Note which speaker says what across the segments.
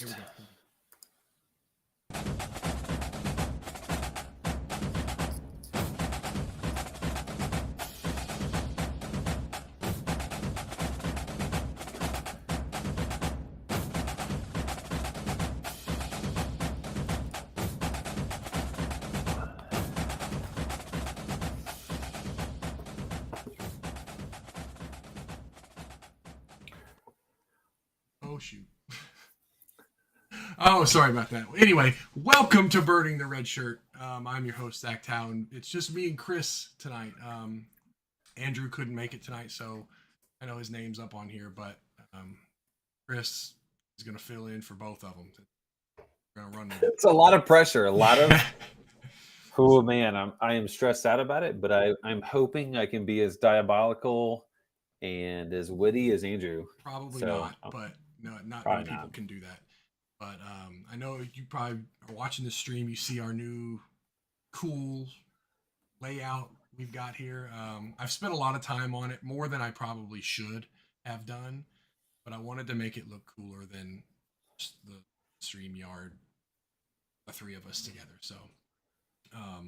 Speaker 1: Here we go. Oh, shoot. Oh, sorry about that. Anyway, welcome to Burning the Red Shirt. I'm your host, Zach Town. It's just me and Chris tonight. Andrew couldn't make it tonight, so I know his name's up on here, but Chris is going to fill in for both of them. We're going to run with it.
Speaker 2: It's a lot of pressure. A lot of. Oh man, I am stressed out about it, but I'm hoping I can be as diabolical and as witty as Andrew.
Speaker 1: Probably not, but no, not many people can do that. But I know you probably are watching this stream. You see our new cool layout we've got here. I've spent a lot of time on it, more than I probably should have done, but I wanted to make it look cooler than just the StreamYard, the three of us together. So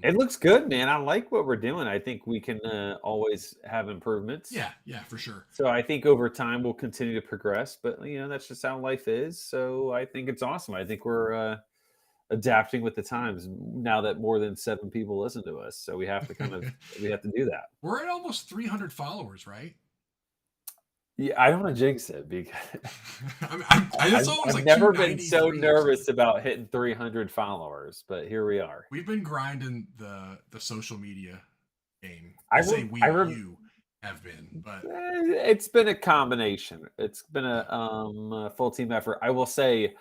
Speaker 2: it looks good, man. I like what we're doing. I think we can always have improvements.
Speaker 1: Yeah, for sure.
Speaker 2: So I think over time we'll continue to progress, but that's just how life is. So I think it's awesome. I think we're adapting with the times now that more than 7 people listen to us. So we have to we have to do that.
Speaker 1: We're at almost 300 followers, right?
Speaker 2: Yeah, I don't want to jinx it because
Speaker 1: I've
Speaker 2: never been so nervous about hitting 300 followers, but here we are.
Speaker 1: We've been grinding the social media game. You have been, but
Speaker 2: it's been a combination. It's been a full team effort. I will say,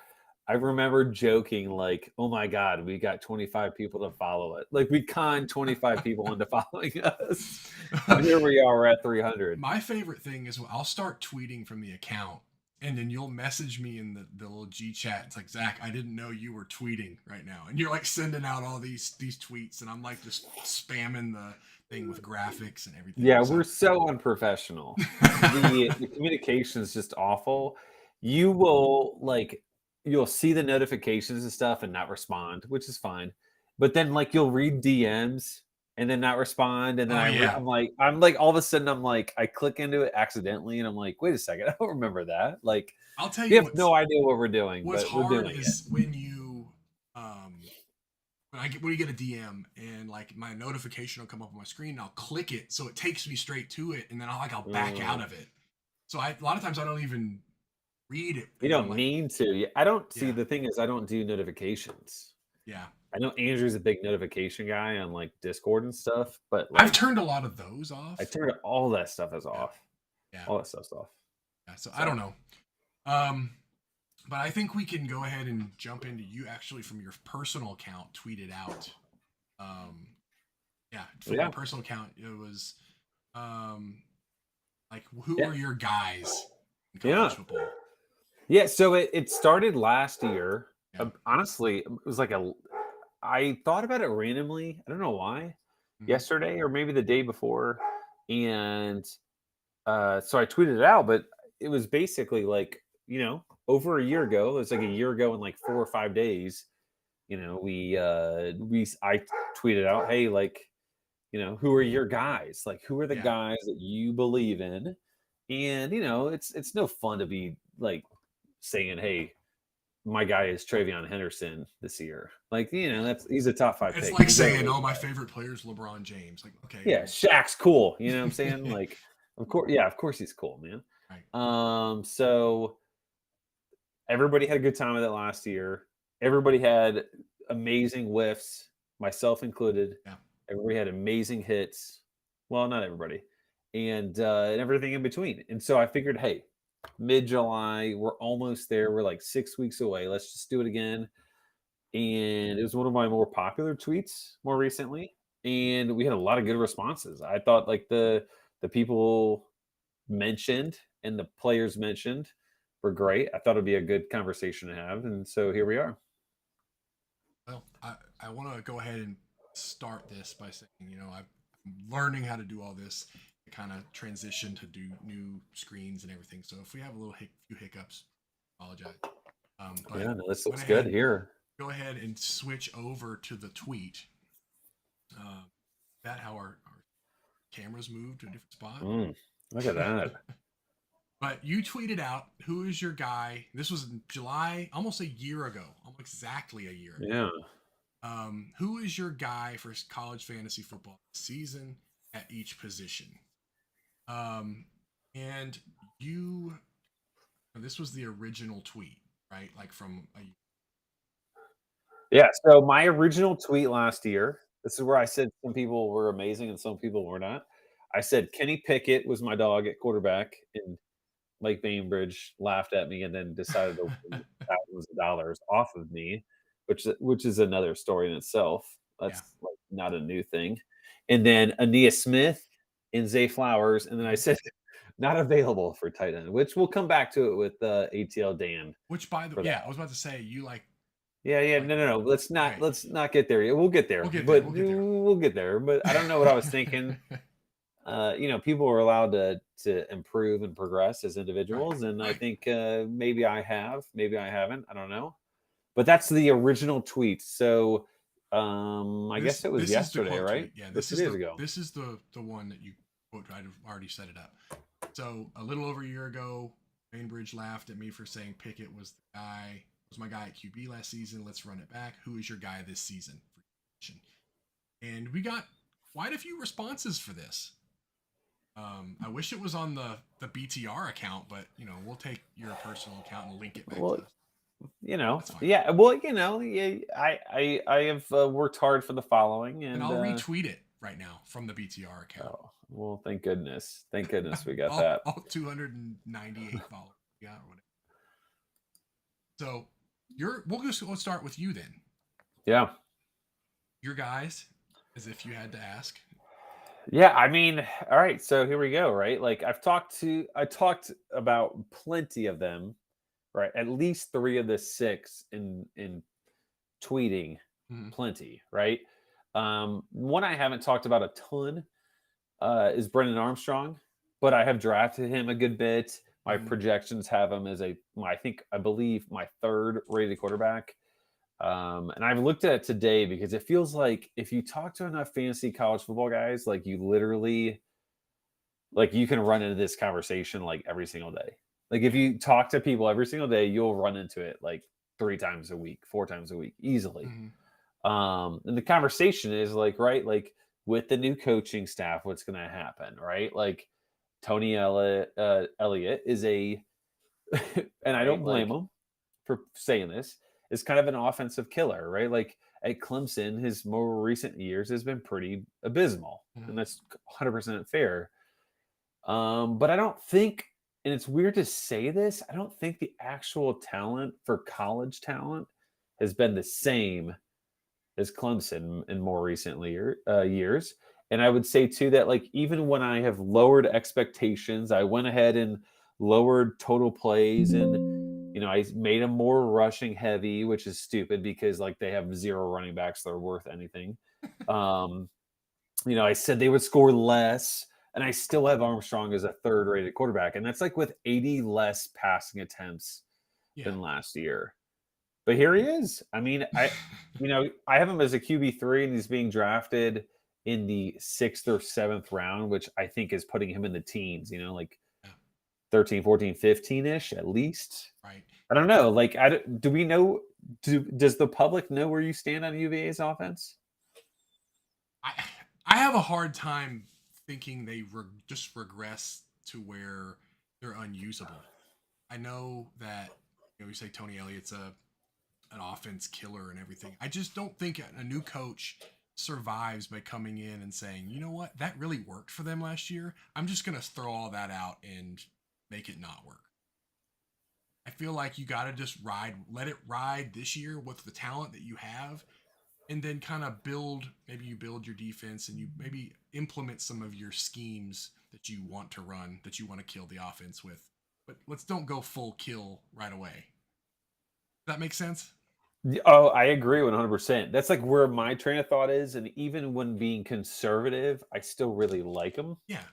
Speaker 2: I remember joking like, "Oh my God, we got 25 people to follow it." Like we conned 25 people into following us. And here we are, we're at 300.
Speaker 1: My favorite thing is I'll start tweeting from the account, and then you'll message me in the little G chat. It's like, Zach, I didn't know you were tweeting right now, and you're like sending out all these tweets, and I'm like just spamming the thing with graphics and everything.
Speaker 2: Yeah, we're so unprofessional. the communication is just awful. You will you'll see the notifications and stuff and not respond, which is fine. But then you'll read DMs and then not respond. And then I'm like all of a sudden I'm like, I click into it accidentally and I'm like, wait a second, I don't remember that. Like,
Speaker 1: I'll tell
Speaker 2: you have no idea what we're doing.
Speaker 1: What's
Speaker 2: but
Speaker 1: hard
Speaker 2: we're doing
Speaker 1: is
Speaker 2: it.
Speaker 1: when you when you get a DM and my notification will come up on my screen and I'll click it so it takes me straight to it and then I'll back out of it. So a lot of times I don't even read it.
Speaker 2: You don't mean to. I don't see. The thing is, I don't do notifications.
Speaker 1: Yeah,
Speaker 2: I know Andrew's a big notification guy on Discord and stuff, but
Speaker 1: I've turned a lot of those off.
Speaker 2: I turned all that stuff off.
Speaker 1: Yeah,
Speaker 2: all that stuff's off.
Speaker 1: Yeah, so I don't know. But I think we can go ahead and jump into you actually from your personal account tweeted out. From your personal account, it was who are your guys in college football?
Speaker 2: Yeah, so it started last year. Yeah. Honestly, it was I thought about it randomly. I don't know why. Yesterday or maybe the day before. And so I tweeted it out, but it was basically over a year ago. It was a year ago in 4 or 5 days. I tweeted out, hey, who are your guys? Who are the guys that you believe in? And it's no fun to be saying, hey, my guy is Travion Henderson this year. He's a top 5 pick.
Speaker 1: It's like saying, my favorite player is LeBron James. Okay.
Speaker 2: Yeah, Shaq's cool. You know what I'm saying? Of course he's cool, man.
Speaker 1: Right.
Speaker 2: So everybody had a good time with it last year. Everybody had amazing whiffs, myself included.
Speaker 1: Yeah.
Speaker 2: Everybody had amazing hits. Well, not everybody. And everything in between. And so I figured, hey, mid-July, we're almost there. We're 6 weeks away. Let's just do it again. And it was one of my more popular tweets more recently. And we had a lot of good responses. I thought the people mentioned and the players mentioned were great. I thought it'd be a good conversation to have. And so here we are.
Speaker 1: Well, I want to go ahead and start this by saying, I'm learning how to do all this. Kind of transition to do new screens and everything. So if we have a few hiccups, apologize. But
Speaker 2: Yeah, no, this
Speaker 1: went
Speaker 2: looks good
Speaker 1: ahead,
Speaker 2: here.
Speaker 1: go ahead and switch over to the tweet. Uh, that how our cameras move to a different spot.
Speaker 2: Look at that.
Speaker 1: But you tweeted out, "Who is your guy?" This was in July, almost a year ago, almost exactly a year ago.
Speaker 2: Yeah.
Speaker 1: Who is your guy for college fantasy football season at each position? Um, and you, this was the original tweet, right? Like from a
Speaker 2: Yeah. So my original tweet last year, this is where I said some people were amazing and some people were not. I said Kenny Pickett was my dog at quarterback, and Mike Bainbridge laughed at me and then decided to win thousands of dollars off of me, which is another story in itself.
Speaker 1: yeah.
Speaker 2: That's like not a new thing. And then Ania Smith and Zay Flowers, and then I said not available for tight end, which we'll come back to it with ATL Dan
Speaker 1: Which by the
Speaker 2: for that.
Speaker 1: yeah, I was about to say you like
Speaker 2: Yeah.
Speaker 1: like
Speaker 2: No.
Speaker 1: okay.
Speaker 2: Let's not get there yet. We'll get there,
Speaker 1: We'll get there.
Speaker 2: but
Speaker 1: We'll get there.
Speaker 2: we'll get there. But I don't know what I was thinking. People are allowed to improve and progress as
Speaker 1: Right.
Speaker 2: individuals, and I
Speaker 1: Right.
Speaker 2: think maybe I have, maybe I haven't. I don't know, but that's the original tweet. So I guess it was
Speaker 1: This is the
Speaker 2: yesterday,
Speaker 1: quote
Speaker 2: right?
Speaker 1: tweet. Yeah,
Speaker 2: Or 2 days ago.
Speaker 1: this is the one that you quote. I've already set it up. So a little over a year ago, Bainbridge laughed at me for saying Pickett was my guy at QB last season. Let's run it back. Who is your guy this season? And we got quite a few responses for this. I wish it was on the BTR account, but we'll take your personal account and link it back
Speaker 2: Well,
Speaker 1: to us. That's fine.
Speaker 2: yeah. Well, yeah, I have worked hard for the following,
Speaker 1: And
Speaker 2: and
Speaker 1: I'll retweet it right now from the BTR account.
Speaker 2: oh, well, thank goodness we got
Speaker 1: all,
Speaker 2: that.
Speaker 1: all 298 followers. Yeah, or whatever. So we'll start with you then.
Speaker 2: Yeah.
Speaker 1: Your guys, as if you had to ask.
Speaker 2: Yeah, I mean, all right, so here we go, right? Like I talked about plenty of them, right? At least 3 of the 6 in tweeting,
Speaker 1: Mm-hmm.
Speaker 2: plenty, right? One I haven't talked about a ton is Brendan Armstrong, but I have drafted him a good bit. My projections have him as I believe my 3rd rated quarterback. And I've looked at it today because it feels like if you talk to enough fantasy college football guys, like you literally, like you can run into this conversation like every single day. Like if you talk to people every single day, you'll run into it like 3 times a week, 4 times a week, easily. And the conversation is like, right, like with the new coaching staff, what's going to happen, right? Like Tony Elliott is and I don't blame him for saying this, is kind of an offensive killer, right? Like at Clemson, his more recent years has been pretty abysmal, and that's 100% fair. But I don't think, and it's weird to say this, I don't think the actual talent for college talent has been the same as Clemson in more recently years. And I would say too that like even when I have lowered expectations, I went ahead and lowered total plays, and I made them more rushing heavy, which is stupid because like they have 0 running backs that are worth anything. I said they would score less, and I still have Armstrong as a 3rd rated quarterback, and that's like with 80 less passing attempts than last year. But here he is. I mean, I have him as a QB3, and he's being drafted in the 6th or 7th round, which I think is putting him in the teens, like 13, 14, 15-ish at least.
Speaker 1: Right.
Speaker 2: I don't know. Like, do we know? Does the public know where you stand on UVA's offense?
Speaker 1: I have a hard time thinking they just regress to where they're unusable. I know that we say Tony Elliott's an offense killer and everything. I just don't think a new coach survives by coming in and saying, you know what, that really worked for them last year. I'm just going to throw all that out and make it not work. I feel like you got to just let it ride this year with the talent that you have, and then kind of maybe you build your defense and you maybe implement some of your schemes that you want to run, that you want to kill the offense with. But let's don't go full kill right away. Does that make sense?
Speaker 2: Oh, I agree 100%. That's like where my train of thought is. And even when being conservative, I still really like them.
Speaker 1: Yeah.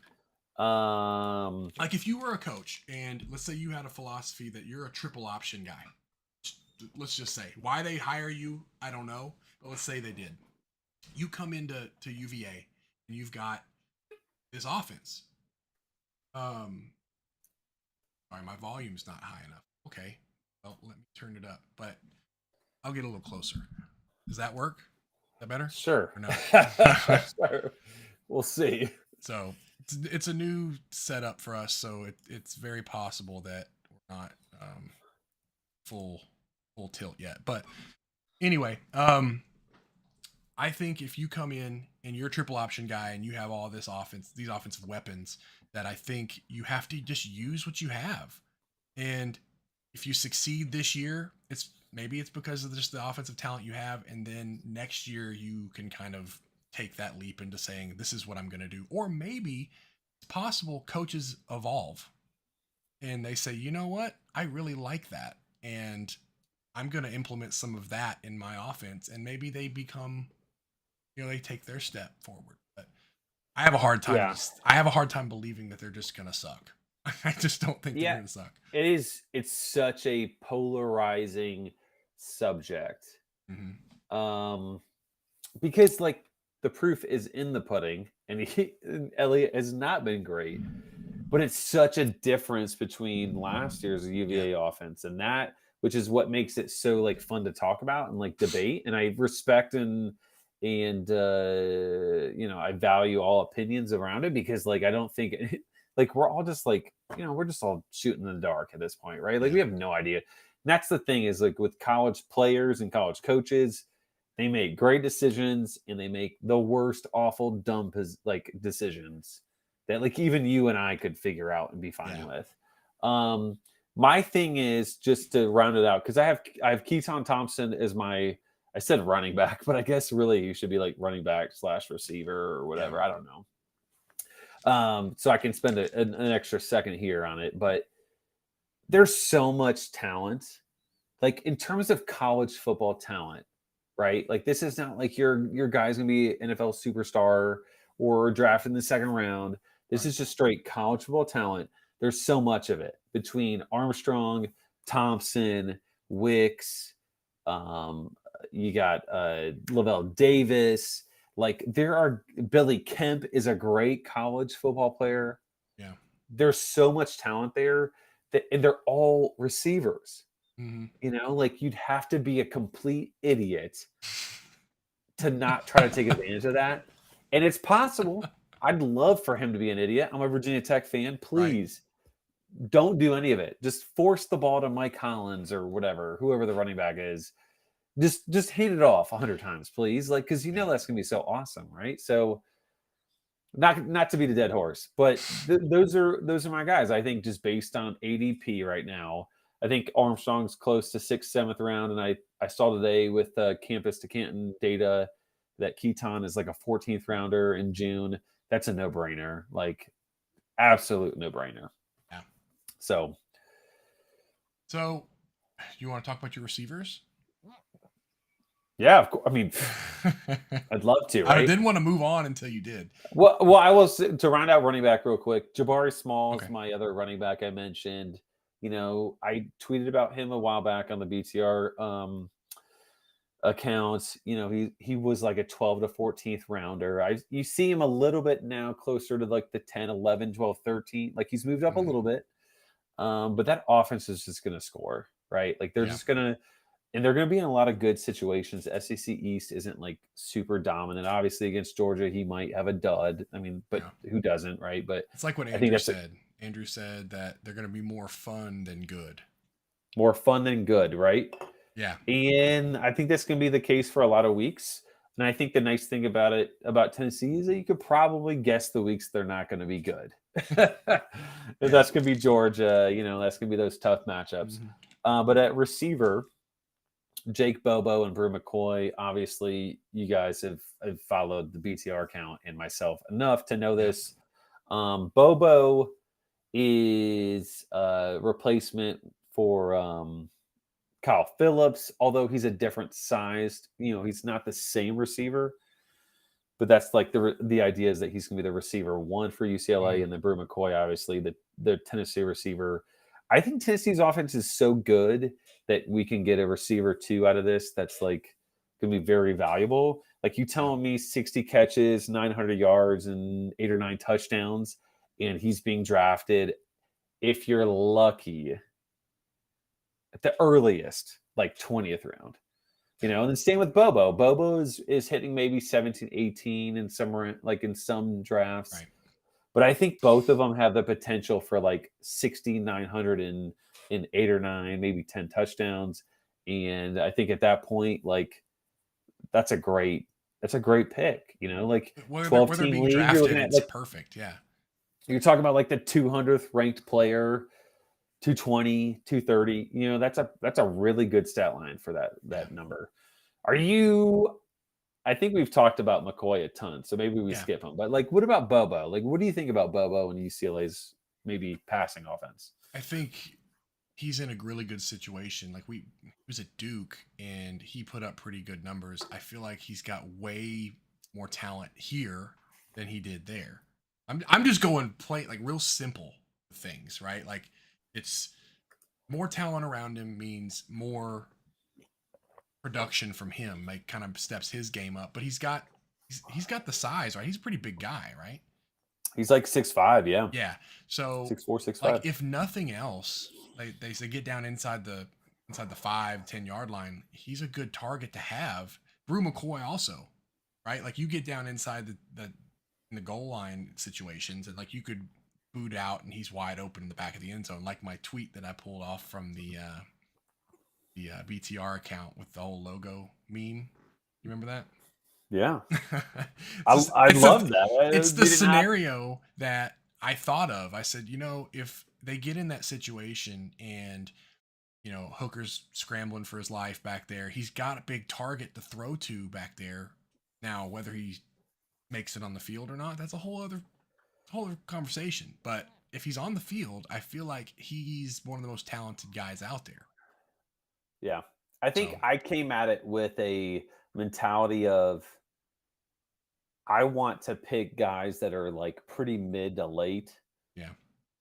Speaker 2: Like
Speaker 1: if you were a coach and let's say you had a philosophy that you're a triple option guy, let's just say why they hire you, I don't know, but let's say they did. You come into UVA and you've got this offense. Sorry, my volume's not high enough. Okay, well, let me turn it up, but I'll get a little closer. Does that work? Is that better?
Speaker 2: Sure.
Speaker 1: Or no?
Speaker 2: Sure. We'll see.
Speaker 1: So it's a new setup for us, so it's very possible that we're not full tilt yet. But anyway, I think if you come in and you're a triple option guy and you have all this offense, these offensive weapons, that I think you have to just use what you have. And if you succeed this year, maybe it's because of just the offensive talent you have, and then next year you can kind of take that leap into saying this is what I'm going to do. Or maybe it's possible coaches evolve and they say, you know what, I really like that, and I'm going to implement some of that in my offense, and maybe they become, they take their step forward. But I have a hard time.
Speaker 2: Yeah.
Speaker 1: I have a hard time believing that they're just going to suck. I just don't think they're going to suck.
Speaker 2: It is. It's such a polarizing subject.
Speaker 1: Mm-hmm.
Speaker 2: Because like the proof is in the pudding, and Elliott has not been great, but it's such a difference between last year's UVA offense and that, which is what makes it so like fun to talk about and like debate. And I respect and I value all opinions around it, because like I don't think like we're all just like, we're just all shooting in the dark at this point, right? Like we have no idea. And that's the thing, is like with college players and college coaches, they make great decisions and they make the worst, awful, dumb decisions that like even you and I could figure out and be fine with. My thing is, just to round it out, because I have Keaton Thompson as I said running back, but I guess really you should be like running back / receiver or whatever. I don't know. So I can spend an extra second here on it, but there's so much talent, like in terms of college football talent, right? Like this is not like your guy's gonna be an NFL superstar or drafted in the second round. This is just straight college football talent. There's so much of it between Armstrong, Thompson, Wicks. You got Lavelle Davis. Like Billy Kemp is a great college football player.
Speaker 1: Yeah.
Speaker 2: There's so much talent there and they're all receivers.
Speaker 1: Mm-hmm.
Speaker 2: Like you'd have to be a complete idiot to not try to take advantage of that. And it's possible. I'd love for him to be an idiot. I'm a Virginia Tech fan. Please don't do any of it. Just force the ball to Mike Collins or whatever, whoever the running back is. Just hand it off 100 times, please. Like, because that's gonna be so awesome, right? So, not to be the dead horse, but those are my guys. I think just based on ADP right now, I think Armstrong's close to 6th, 7th round, and I saw today with Campus to Canton data that Keaton is like a 14th rounder in June. That's a no-brainer, like absolute no-brainer.
Speaker 1: Yeah.
Speaker 2: So,
Speaker 1: you want to talk about your receivers?
Speaker 2: Yeah, of course. I mean, I'd love to. Right?
Speaker 1: I didn't want to move on until you did.
Speaker 2: Well, I will, to round out running back real quick. Jabari Small is my other running back I mentioned. I tweeted about him a while back on the BTR account. He was like a 12 to 14th rounder. You see him a little bit now closer to like the 10, 11, 12, 13. Like he's moved up a little bit. But that offense is just going to score, right? Like they're just going to. And they're going to be in a lot of good situations. SEC East isn't like super dominant. Obviously, against Georgia, he might have a dud. I mean, but who doesn't, right? But
Speaker 1: it's like what Andrew said. Andrew said that they're going to be more fun than good.
Speaker 2: More fun than good, right?
Speaker 1: Yeah.
Speaker 2: And I think that's going to be the case for a lot of weeks. And I think the nice thing about Tennessee is that you could probably guess the weeks they're not going to be good. That's going to be Georgia. That's going to be those tough matchups. Mm-hmm. But at receiver, Jake Bobo and Brew McCoy, obviously you guys have followed the BTR account and myself enough to know this. Bobo is a replacement for Kyle Phillips, although he's a different sized, he's not the same receiver, but that's like the idea is that he's going to be the receiver one for UCLA, and then Brew McCoy, obviously the Tennessee receiver. I think Tennessee's offense is so good that we can get a receiver 2 out of this that's like going to be very valuable. Like you
Speaker 1: Yeah.
Speaker 2: telling me 60 catches, 900 yards, and 8 or 9 touchdowns, and he's being drafted, if you're lucky, at the earliest, like 20th round. You know, and then same with Bobo. Bobo is hitting maybe 17, 18 and somewhere like in some drafts.
Speaker 1: Right.
Speaker 2: But I think both of them have the potential for like 6,900 in 8 or 9, maybe 10 touchdowns. And I think at that point, like that's a great pick. You know, like
Speaker 1: Where
Speaker 2: 12
Speaker 1: they're
Speaker 2: team
Speaker 1: being
Speaker 2: league, you're looking
Speaker 1: drafted,
Speaker 2: at
Speaker 1: it's
Speaker 2: like
Speaker 1: perfect. Yeah.
Speaker 2: you're talking about like the 200th ranked player, 220, 230. You know, that's a really good stat line for that
Speaker 1: Yeah.
Speaker 2: number. Are you I think we've talked about McCoy a ton, so maybe we
Speaker 1: Yeah.
Speaker 2: skip him. But like, what about Bobo? Like, what do you think about Bobo and UCLA's maybe passing offense?
Speaker 1: I think he's in a really good situation. Like he was at Duke and he put up pretty good numbers. I feel like he's got way more talent here than he did there. I'm just going play like real simple things, right? Like it's more talent around him means more production from him. Like kind of steps his game up, but he's got the size, right? He's a pretty big guy, right?
Speaker 2: He's like 6'5", yeah,
Speaker 1: Yeah. So
Speaker 2: 6'4",
Speaker 1: like
Speaker 2: 6'5".
Speaker 1: if nothing else, they say get down inside the 5-10 yard line, he's a good target to have. Brew McCoy also, right? Like you get down inside the in the goal line situations and like you could boot out and he's wide open in the back of the end zone, like my tweet that I pulled off from the BTR account with the whole logo meme. You remember that?
Speaker 2: Yeah,
Speaker 1: it's
Speaker 2: I love that.
Speaker 1: it's the
Speaker 2: We didn't have,
Speaker 1: scenario that I thought of. I said, if they get in that situation and Hooker's scrambling for his life back there, he's got a big target to throw to back there. Now, whether he makes it on the field or not, that's a whole other conversation. But if he's on the field, I feel like he's one of the most talented guys out there.
Speaker 2: yeah. I think
Speaker 1: So
Speaker 2: I came at it with a mentality of I want to pick guys that are like pretty mid to late
Speaker 1: yeah.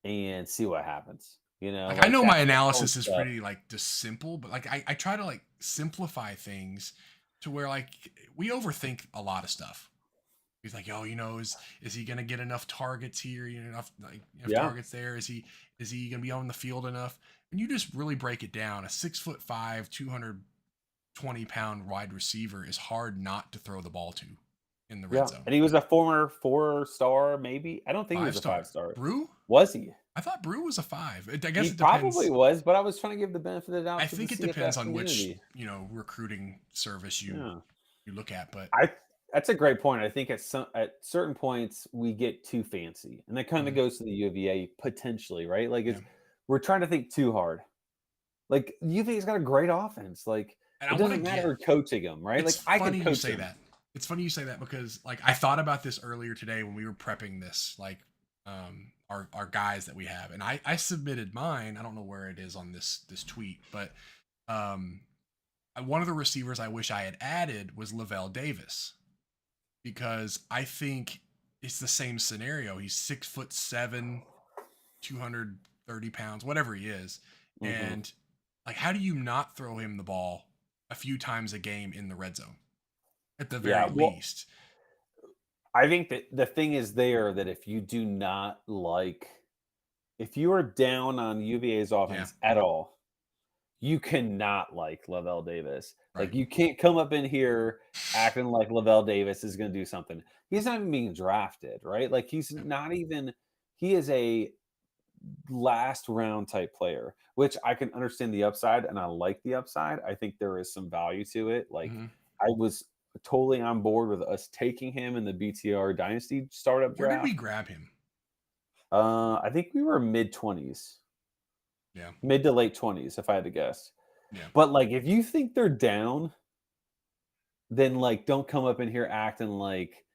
Speaker 2: and see what happens. You know,
Speaker 1: Like I
Speaker 2: like
Speaker 1: know my
Speaker 2: that's the fun
Speaker 1: analysis is
Speaker 2: stuff.
Speaker 1: pretty like just simple, but like I try to like simplify things to where like we overthink a lot of stuff. He's like, oh, is he gonna get enough targets here? Enough
Speaker 2: Yeah,
Speaker 1: targets there? Is he gonna be on the field enough? And you just really break it down. A 6'5", 220-pound wide receiver is hard not to throw the ball to in the red
Speaker 2: yeah.
Speaker 1: zone.
Speaker 2: And he was a former 4-star, maybe. I don't think he was a
Speaker 1: 5-star.
Speaker 2: 5-star.
Speaker 1: Brew?
Speaker 2: Was he?
Speaker 1: I thought Brew was a 5. I guess
Speaker 2: He
Speaker 1: it
Speaker 2: probably
Speaker 1: depends.
Speaker 2: was, but I was trying to give the benefit of the
Speaker 1: I
Speaker 2: doubt to the
Speaker 1: think it
Speaker 2: CFF
Speaker 1: depends on which
Speaker 2: community.
Speaker 1: recruiting service you
Speaker 2: Yeah.
Speaker 1: you look at, but
Speaker 2: I That's a great point. I think at certain points we get too fancy, and that kind of
Speaker 1: mhm,
Speaker 2: goes to the UVA potentially, right? Like
Speaker 1: yeah.
Speaker 2: we're trying to think too hard. Like UVA's got a great offense. Like
Speaker 1: And I
Speaker 2: it
Speaker 1: want to
Speaker 2: doesn't
Speaker 1: get.
Speaker 2: matter coaching them, right?
Speaker 1: It's
Speaker 2: Like I could
Speaker 1: funny you
Speaker 2: coach
Speaker 1: say
Speaker 2: them.
Speaker 1: that. It's funny you say that because like I thought about this earlier today when we were prepping this, like our guys that we have, and I submitted mine. I don't know where it is on this tweet, but um one of the receivers I wish I had added was Lavelle Davis because I think it's the same scenario. He's 6'7", 230 pounds, whatever he is,
Speaker 2: Hmm.
Speaker 1: and like how do you not throw him the ball a few times a game in the red zone at the
Speaker 2: Yeah.
Speaker 1: very
Speaker 2: Well,
Speaker 1: least?
Speaker 2: I think that the thing is there that if you do not like, if you are down on UVA's
Speaker 1: Yeah,
Speaker 2: offense at all, you cannot like Lavelle Davis.
Speaker 1: right.
Speaker 2: Like you can't come up in here acting like Lavelle Davis is going to do something. He's not even being drafted, right? Like he's
Speaker 1: Yeah.
Speaker 2: not even. He is a last round type player, which I can understand the upside, and I like the upside. I think there is some value to it. Like
Speaker 1: Hmm.
Speaker 2: I was totally on board with us taking him in the BTR Dynasty startup
Speaker 1: Where did we
Speaker 2: draft.
Speaker 1: grab him?
Speaker 2: I think we were mid 20s,
Speaker 1: Yeah,
Speaker 2: mid to late 20s, if I had to guess.
Speaker 1: yeah,
Speaker 2: But like, if you think they're down, then like, don't come up in here acting like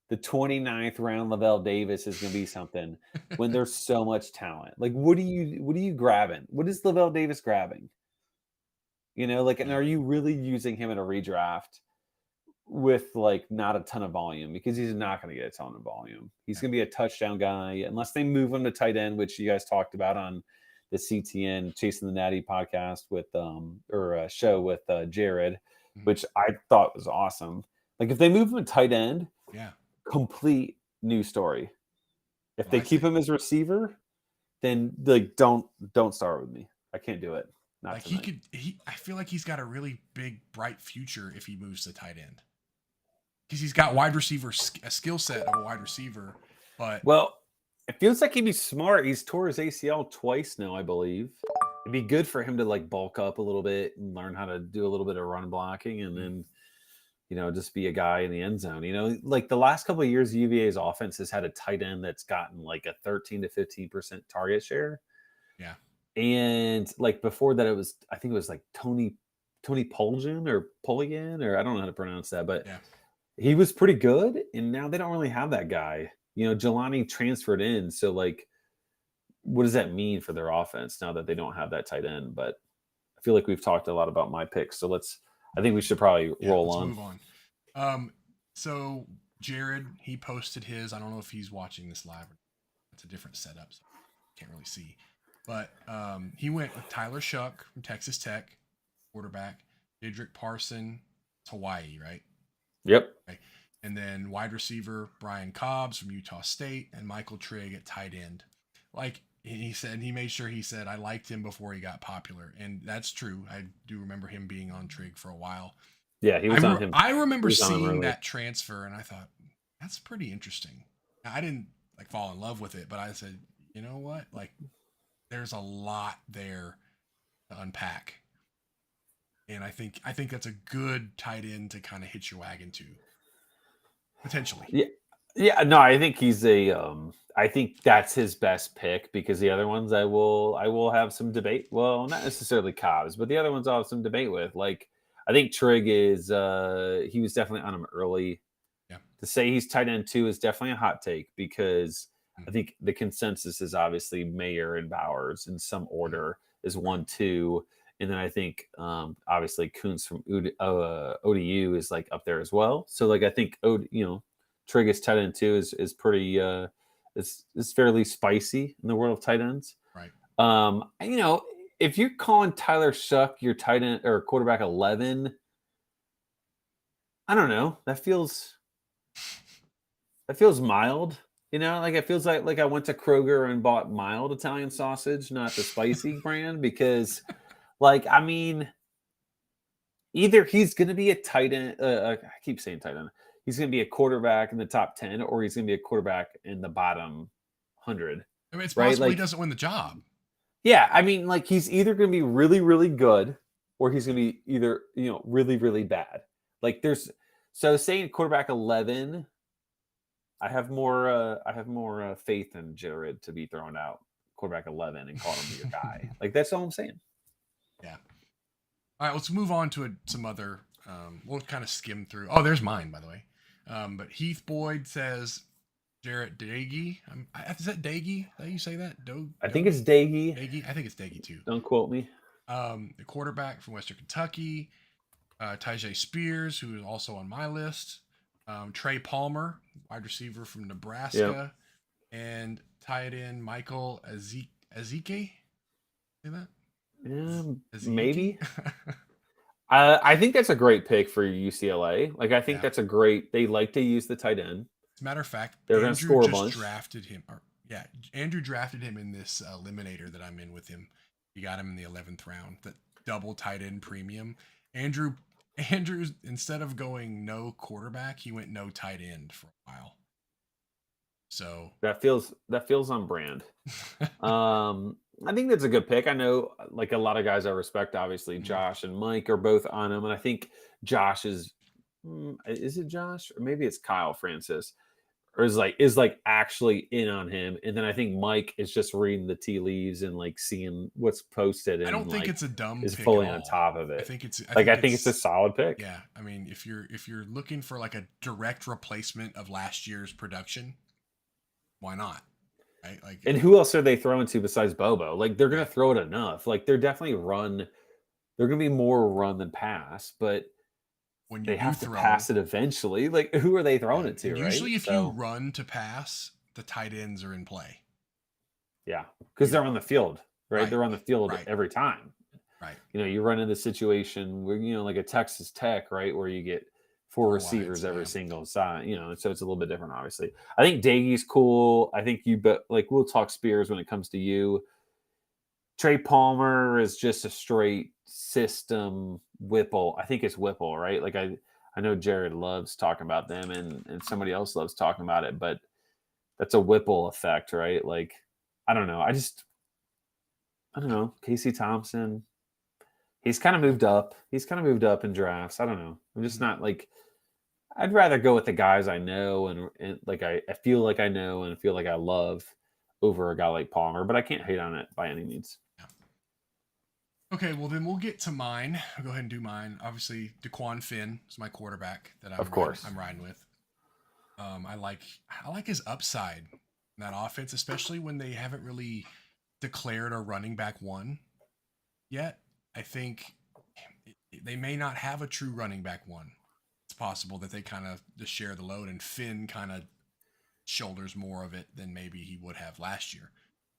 Speaker 2: the 29th round Lavelle Davis is going to be something when there's so much talent. Like, what are you grabbing? What is Lavelle Davis grabbing? You know, like, and
Speaker 1: yeah,
Speaker 2: are you really using him in a redraft with like not a ton of volume? Because he's not going to get a ton of volume. He's
Speaker 1: yeah.
Speaker 2: going to be a touchdown guy unless they move him to tight end, which you guys talked about on the CTN Chasing the Natty podcast with show with Jared, which I thought was awesome. Like if they move him to tight end, complete new story. If they keep him as receiver, then like don't start with me. I can't do it. Not
Speaker 1: like
Speaker 2: tonight.
Speaker 1: I feel like he's got a really big, bright future if he moves to tight end. Because he's got wide receiver, a skill set of a wide receiver. But
Speaker 2: it feels like he'd be smart. He's tore his ACL twice now, I believe. It'd be good for him to like bulk up a little bit and learn how to do a little bit of run blocking, and then just be a guy in the end zone. Like the last couple of years, UVA's offense has had a tight end that's gotten like a 13 to 15% target share.
Speaker 1: Yeah.
Speaker 2: And like before that, I think it was like Tony Poljan or Poligan, or I don't know how to pronounce that, but he was pretty good. And now they don't really have that guy. Jelani transferred in. So like, what does that mean for their offense now that they don't have that tight end? But I feel like we've talked a lot about my picks. So I think we should probably roll on.
Speaker 1: Move on. So Jared, he posted his, I don't know if he's watching this live. It's a different setup, so can't really see. But he went with Tyler Shuck from Texas Tech, quarterback. Didrik Parson, Hawaii, right?
Speaker 2: Yep.
Speaker 1: Okay. And then wide receiver Brian Cobbs from Utah State, and Michael Trigg at tight end. Like he said, he made sure he said, I liked him before he got popular. And that's true. I do remember him being on Trigg for a while.
Speaker 2: Yeah, he was on him.
Speaker 1: I remember seeing that transfer, and I thought, that's pretty interesting. I didn't like fall in love with it, but I said, you know what? Like, there's a lot there to unpack. And I think that's a good tight end to kind of hitch your wagon to. Potentially.
Speaker 2: Yeah. Yeah, no, I think he's I think that's his best pick, because the other ones I will have some debate. Well, not necessarily Cobbs, but the other ones I'll have some debate with. Like, I think Trigg is he was definitely on him early.
Speaker 1: Yeah.
Speaker 2: To say he's tight end 2 is definitely a hot take, because I think the consensus is obviously Mayer and Bowers in some order is 1, 2. And then I think obviously Kuntz from ODU is like up there as well. So like I think Trigg is tight end 2 is pretty is fairly spicy in the world of tight ends.
Speaker 1: Right.
Speaker 2: If you're calling Tyler Shuck your tight end or quarterback 11, I don't know. That feels mild. Like it feels like I went to Kroger and bought mild Italian sausage, not the spicy brand, because like, I mean, either he's going to be a tight end. I keep saying tight end. He's going to be a quarterback in the top 10, or he's going to be a quarterback in the bottom 100.
Speaker 1: I mean, it's possible he doesn't win the job.
Speaker 2: Yeah. I mean, like he's either going to be really, really good, or he's going to be either, really, really bad. Like so saying quarterback 11, I have more faith in Jared to be thrown out quarterback 11 and call him your guy. Like, that's all I'm saying.
Speaker 1: Yeah. All right, let's move on to some other. We'll kind of skim through. Oh, there's mine, by the way. But Heath Boyd says Jarrett Dagey. Is that Dagey? How you say that?
Speaker 2: I think it's Dagey.
Speaker 1: Dagey. I think it's Dagey too.
Speaker 2: Don't quote me.
Speaker 1: The quarterback from Western Kentucky, Tyjae Spears, who is also on my list. Trey Palmer, wide receiver from Nebraska, and tight end Michael Ezike. Say that?
Speaker 2: Maybe. I think that's a great pick for UCLA. Like, I think that's a great. They like to use the tight end.
Speaker 1: As a matter of fact,
Speaker 2: they're going to score a bunch.
Speaker 1: Drafted him. Andrew drafted him in this eliminator that I'm in with him. He got him in the 11th round. That double tight end premium. Andrew's, instead of going no quarterback, he went no tight end for a while. So
Speaker 2: that feels on brand. I think that's a good pick. I know, like, a lot of guys I respect, obviously Josh and Mike are both on him, and I think Josh is it Josh, or maybe it's Kyle Francis, or is actually in on him, and then I think Mike is just reading the tea leaves and like seeing what's posted. And
Speaker 1: I don't think it's a dumb.
Speaker 2: Is
Speaker 1: pick
Speaker 2: fully
Speaker 1: at all.
Speaker 2: On top of it.
Speaker 1: I think it's.
Speaker 2: I think it's a solid pick.
Speaker 1: Yeah, I mean, if you're looking for like a direct replacement of last year's production, why not? Right? Like,
Speaker 2: and who else are they throwing to besides Bobo? Like, they're going to throw it enough. Like, they're definitely run. They're going to be more run than pass, but
Speaker 1: when
Speaker 2: they have to pass it eventually. Like, who are they throwing it to?
Speaker 1: Usually, if you run to pass, the tight ends are in play.
Speaker 2: Yeah, because they're on the field. right?
Speaker 1: Right.
Speaker 2: They're on the field
Speaker 1: Right.
Speaker 2: every time.
Speaker 1: Right.
Speaker 2: You run into a situation where, like a Texas Tech, right, where you get four receivers
Speaker 1: wides,
Speaker 2: every
Speaker 1: yeah.
Speaker 2: single side, so it's a little bit different, obviously. I think Daigie's cool. I think we'll talk Spears when it comes to you. Trey Palmer is just a straight system Whipple. I think it's Whipple, right? Like I know Jared loves talking about them and somebody else loves talking about it, but that's a Whipple effect, right? Like, I don't know. I don't know. Casey Thompson, he's kind of moved up. He's kind of moved up in drafts. I don't know. I'm just not like, I'd rather go with the guys I know and like I feel like I know and feel like I love over a guy like Palmer, but I can't hate on it by any means.
Speaker 1: Yeah. Okay, well then we'll get to mine. I'll go ahead and do mine. Obviously, DeQuan Finn is my quarterback that
Speaker 2: Of course.
Speaker 1: I'm riding with. I like his upside in that offense, especially when they haven't really declared a running back one yet. I think they may not have a true running back one. It's possible that they kind of just share the load, and Finn kind of shoulders more of it than maybe he would have last year.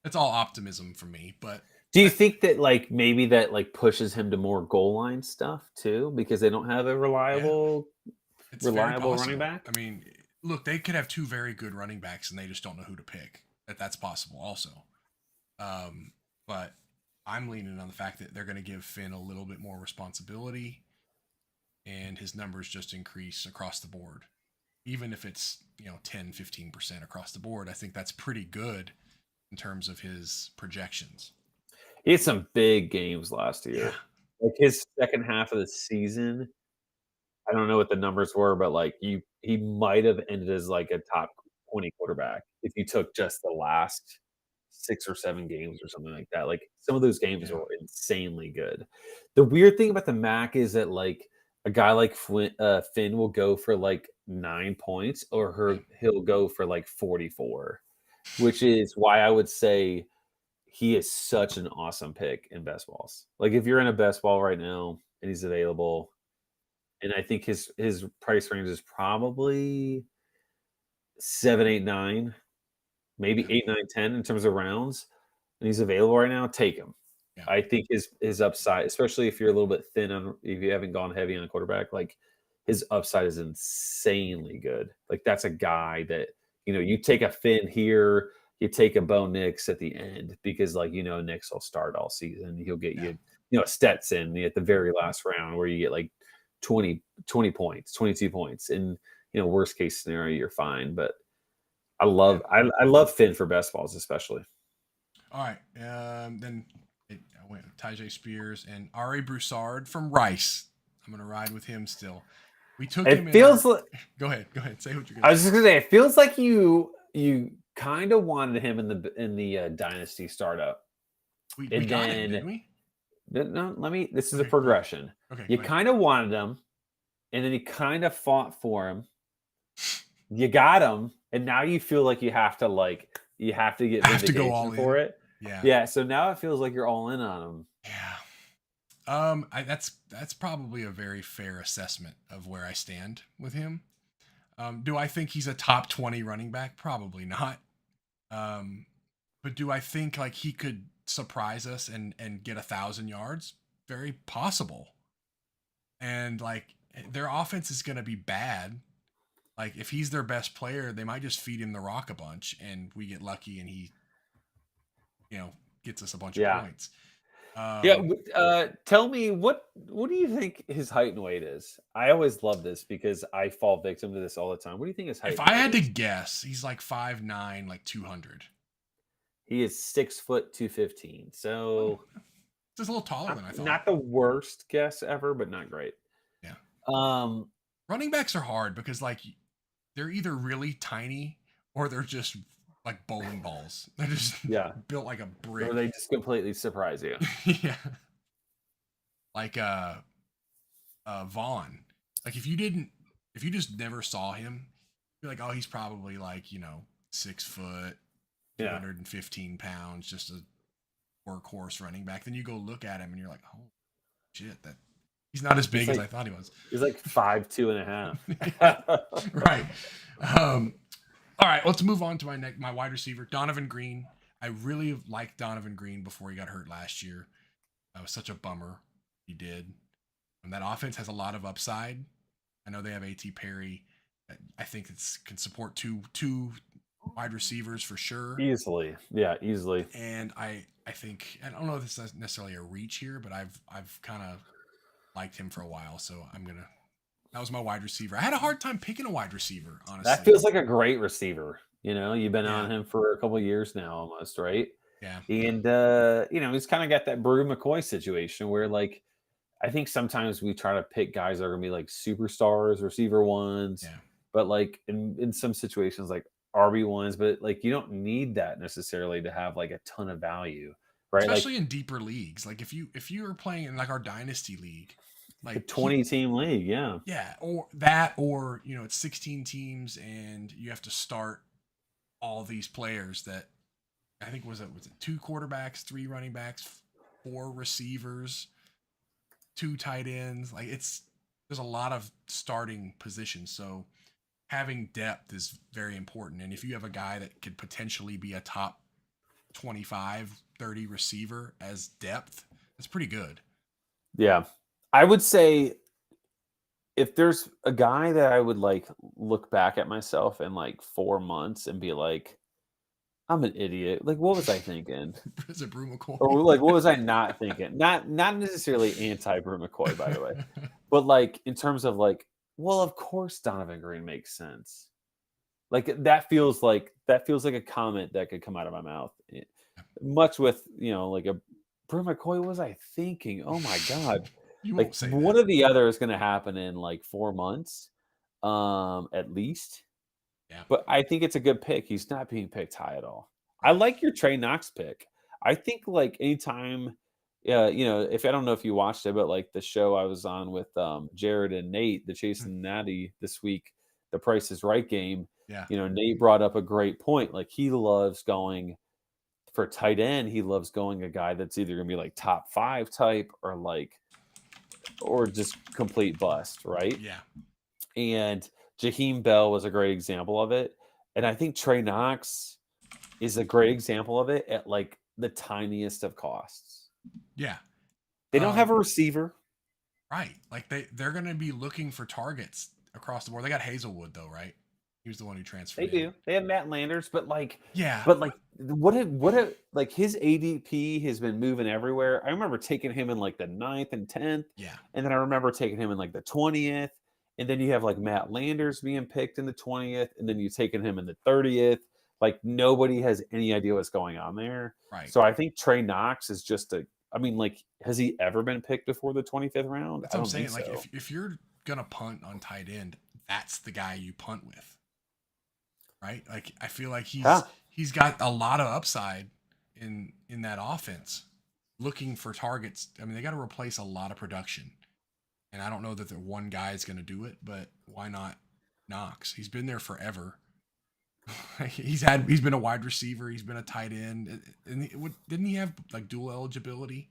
Speaker 1: That's all optimism for me, but
Speaker 2: do you think that like maybe that like pushes him to more goal line stuff too because they don't have a reliable running back?
Speaker 1: I mean, look, they could have two very good running backs and they just don't know who to pick. That's possible also. But I'm leaning on the fact that they're going to give Finn a little bit more responsibility and his numbers just increase across the board. Even if it's, 10, 15% across the board, I think that's pretty good in terms of his projections.
Speaker 2: He had some big games last year.
Speaker 1: Yeah.
Speaker 2: Like his second half of the season, I don't know what the numbers were, but like he might have ended as like a top 20 quarterback if you took just the last 6 or 7 games or something like that. Like some of those games were insanely good. The weird thing about the Mac is that like a guy like Finn will go for like 9 points or he'll go for like 44, which is why I would say he is such an awesome pick in best balls. Like if you're in a best ball right now and he's available, and I think his price range is probably 7, 8, 9, maybe 8, 9, 10 in terms of rounds, and he's available right now. Take him. Yeah. I think his upside, especially if you're a little bit thin on, if you haven't gone heavy on a quarterback, like his upside is insanely good. Like that's a guy that you take a Finn here, you take a Bo Nix at the end because Nix will start all season. He'll get you a Stetson at the very last round where you get like 20 points, 22 points. And, worst case scenario, you're fine. But I love Finn for best balls, especially.
Speaker 1: All right. Then I went with Tyjae Spears and Ari Broussard from Rice. I'm going to ride with him still. We took him in. Go ahead. Say what you're going to say.
Speaker 2: I was just going to say, it feels like you kind of wanted him in the Dynasty startup.
Speaker 1: We got him, didn't we?
Speaker 2: No, this is a progression. Okay, you kind of wanted him, and then you kind of fought for him. You got him, and now you feel like you have to get vindication for it. Yeah. So now it feels like you're all in on him.
Speaker 1: Yeah. That's probably a very fair assessment of where I stand with him. Do I think he's a top 20 running back? Probably not. But do I think like he could surprise us and get 1,000 yards? Very possible. And like their offense is going to be bad. Like if he's their best player, they might just feed him the rock a bunch and we get lucky and he, gets us a bunch of points.
Speaker 2: Tell me what do you think his height and weight is? I always love this because I fall victim to this all the time. What do you think his height?
Speaker 1: If I had to guess, he's like 5'9", like 200.
Speaker 2: He is 6 foot 215. So
Speaker 1: it's a little taller than I thought.
Speaker 2: Not the worst guess ever, but not great.
Speaker 1: Yeah. Running backs are hard because like they're either really tiny or they're just like bowling balls. They're just built like a brick.
Speaker 2: Or they just completely surprise you.
Speaker 1: Yeah. Like Vaughn. Like if you just never saw him, you're like, oh, he's probably like, 6 foot, 215 pounds, just a workhorse running back. Then you go look at him and you're like, oh shit, he's not as big as I thought he was.
Speaker 2: He's like 5'2.5".
Speaker 1: Right. All right, let's move on to my wide receiver, Donovan Green. I really liked Donovan Green before he got hurt last year. That was such a bummer. He did. And that offense has a lot of upside. I know they have A.T. Perry. I think it can support two wide receivers for sure.
Speaker 2: Easily. Yeah, easily.
Speaker 1: And I think I don't know if this is necessarily a reach here, but I've kind of liked him for a while, so that was my wide receiver. I had a hard time picking a wide receiver, honestly.
Speaker 2: That feels like a great receiver. You've been
Speaker 1: Yeah.
Speaker 2: on him for a couple of years now, almost, right?
Speaker 1: Yeah.
Speaker 2: And he's kind of got that Brew McCoy situation where, like, I think sometimes we try to pick guys that are gonna be like superstars, receiver ones,
Speaker 1: Yeah.
Speaker 2: but like in some situations like RB1s, but like you don't need that necessarily to have like a ton of value, right?
Speaker 1: Especially in deeper leagues. Like if you are playing in like our dynasty league,
Speaker 2: Like
Speaker 1: like
Speaker 2: a 20-team league, yeah.
Speaker 1: Yeah, or it's 16 teams and you have to start all these players that I think was it 2 quarterbacks, 3 running backs, 4 receivers, 2 tight ends. Like there's a lot of starting positions, so having depth is very important. And if you have a guy that could potentially be a top 25, 30 receiver as depth, that's pretty good.
Speaker 2: Yeah. I would say if there's a guy that I would like look back at myself in like 4 months and be like, I'm an idiot. Like, what was I thinking?
Speaker 1: Is it Brew McCoy?
Speaker 2: Or like, what was I not thinking? Not necessarily anti Brew McCoy, by the way, but like in terms of like, well, of course Donovan Green makes sense. Like that feels like a comment that could come out of my mouth. Much with like a Brew McCoy. What was I thinking? Oh my god!
Speaker 1: You
Speaker 2: Like
Speaker 1: won't say
Speaker 2: one
Speaker 1: that.
Speaker 2: or the other is going to happen in like 4 months, at least.
Speaker 1: Yeah.
Speaker 2: But I think it's a good pick. He's not being picked high at all. I like your Trey Knox pick. I think like anytime, if I don't know if you watched it, but like the show I was on with Jared and Nate, the Chasing Natty this week, the Price is Right game.
Speaker 1: Yeah.
Speaker 2: Nate brought up a great point. Like he loves going for tight end. He loves going a guy that's either going to be like top 5 type or just complete bust, right?
Speaker 1: Yeah.
Speaker 2: And Jaheim Bell was a great example of it. And I think Trey Knox is a great example of it at like the tiniest of costs.
Speaker 1: Yeah.
Speaker 2: They don't have a receiver.
Speaker 1: Right. Like they're going to be looking for targets across the board. They got Hazelwood though, right? He was the one who transferred.
Speaker 2: They do. They have Matt Landers, but like,
Speaker 1: yeah.
Speaker 2: But like, what like his ADP has been moving everywhere. I remember taking him in like the 9th and 10th.
Speaker 1: Yeah.
Speaker 2: And then I remember taking him in like the 20th. And then you have like Matt Landers being picked in the 20th. And then you've taken him in the 30th. Like nobody has any idea what's going on there.
Speaker 1: Right.
Speaker 2: So I think Trey Knox is just like, has he ever been picked before the 25th round?
Speaker 1: That's what I'm saying. Like if you're going to punt on tight end, that's the guy you punt with. Right? Like I feel like he's got a lot of upside in that offense. Looking for targets. I mean, they got to replace a lot of production. And I don't know that the one guy is going to do it, but why not Knox? He's been there forever. He's been a wide receiver, he's been a tight end. And didn't he have like dual eligibility?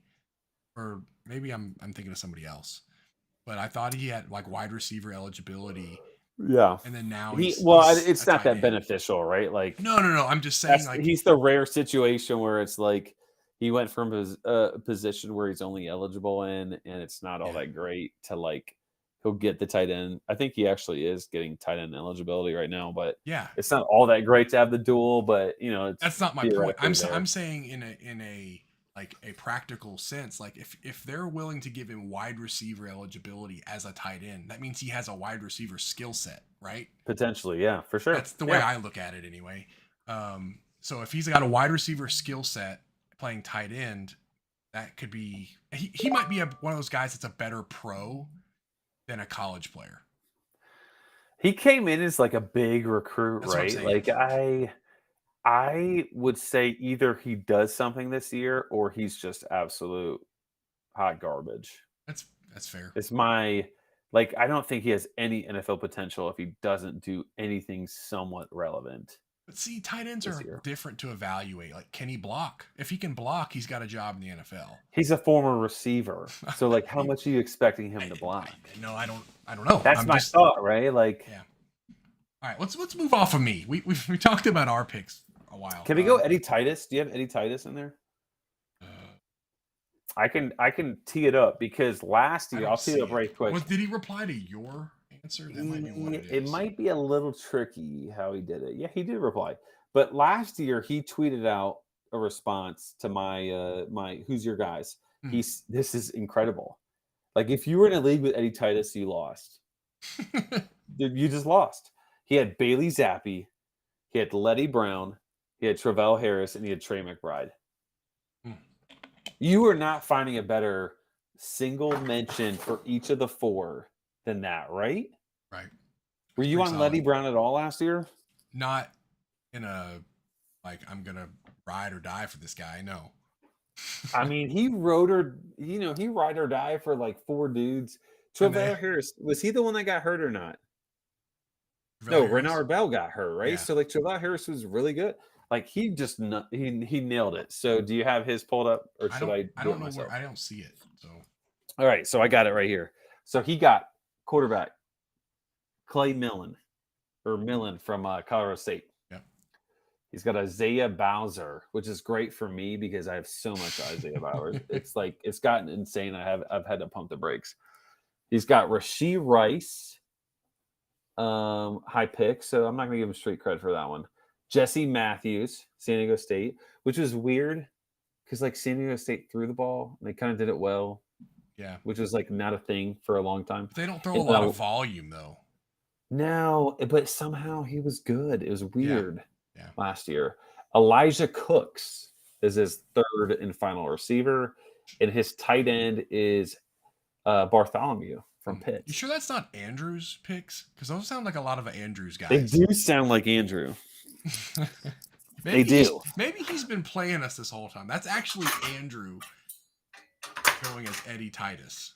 Speaker 1: Or maybe I'm thinking of somebody else. But I thought he had like wide receiver eligibility.
Speaker 2: Yeah.
Speaker 1: And then now
Speaker 2: it's not that beneficial, right? Like
Speaker 1: no. I'm just saying like
Speaker 2: he's the rare situation where it's like he went from his position where he's only eligible in, and it's not all that great to like he'll get the tight end. I think he actually is getting tight end eligibility right now, but it's not all that great to have the dual. But
Speaker 1: that's not my point. I'm saying in a like a practical sense, like if they're willing to give him wide receiver eligibility as a tight end, that means he has a wide receiver skill set, right?
Speaker 2: Potentially, yeah, for sure.
Speaker 1: That's the way I look at it anyway. So if he's got a wide receiver skill set playing tight end, that could be he might be one of those guys that's a better pro than a college player.
Speaker 2: He came in as like a big recruit,
Speaker 1: That's
Speaker 2: right? Like I would say either he does something this year or he's just absolute hot garbage.
Speaker 1: That's fair.
Speaker 2: It's my like I don't think he has any NFL potential if he doesn't do anything somewhat relevant.
Speaker 1: But see, tight ends are different to evaluate. Like, can he block? If he can block, he's got a job in the NFL.
Speaker 2: He's a former receiver, so like, how much are you expecting him to block?
Speaker 1: No, I don't know.
Speaker 2: That's my thought, right? Like,
Speaker 1: yeah. All right, let's move off of me. We talked about our picks. a while.
Speaker 2: Can we go Eddie Titus? Do you have Eddie Titus in there? I can tee it up because last year, I'll tee it up right quick.
Speaker 1: Did he reply to your answer? That might be what it is.
Speaker 2: It might be a little tricky how he did it. Yeah, he did reply. But last year he tweeted out a response to my who's your guys. This is incredible. Like if you were in a league with Eddie Titus, you lost. You just lost. He had Bailey Zappi, he had Letty Brown, he had Travell Harris, and he had Trey McBride. You are not finding a better single mention for each of the four than that, right?
Speaker 1: Right.
Speaker 2: Were you on Letty Brown at all last year?
Speaker 1: Not in a like I'm gonna ride or die for this guy. No.
Speaker 2: I mean, he ride or die for like four dudes. Travell Harris, was he the one that got hurt or not? No, Renard Bell got hurt, right? Yeah. So like Travell Harris was really good. Like he just he nailed it. So do you have his pulled up, or should I? I don't know
Speaker 1: where I don't see it. So
Speaker 2: all right, so I got it right here. So he got quarterback Clay Millen from Colorado State.
Speaker 1: Yep.
Speaker 2: He's got Isaiah Bowser, which is great for me because I have so much Isaiah Bowers. It's gotten insane. I've had to pump the brakes. He's got Rashee Rice, high pick. So I'm not gonna give him straight credit for that one. Jesse Matthews, San Diego State, which was weird because like San Diego State threw the ball and they kind of did it well.
Speaker 1: Yeah.
Speaker 2: Which was like not a thing for a long time.
Speaker 1: But they don't throw a lot of volume though.
Speaker 2: No, but somehow he was good. It was weird last year. Elijah Cooks is his third and final receiver, and his tight end is Bartholomew from Pitt.
Speaker 1: You sure that's not Andrew's picks? Because those sound like a lot of Andrew's guys.
Speaker 2: They do sound like Andrew. They do.
Speaker 1: Maybe he's been playing us this whole time. That's actually Andrew going as Eddie Titus.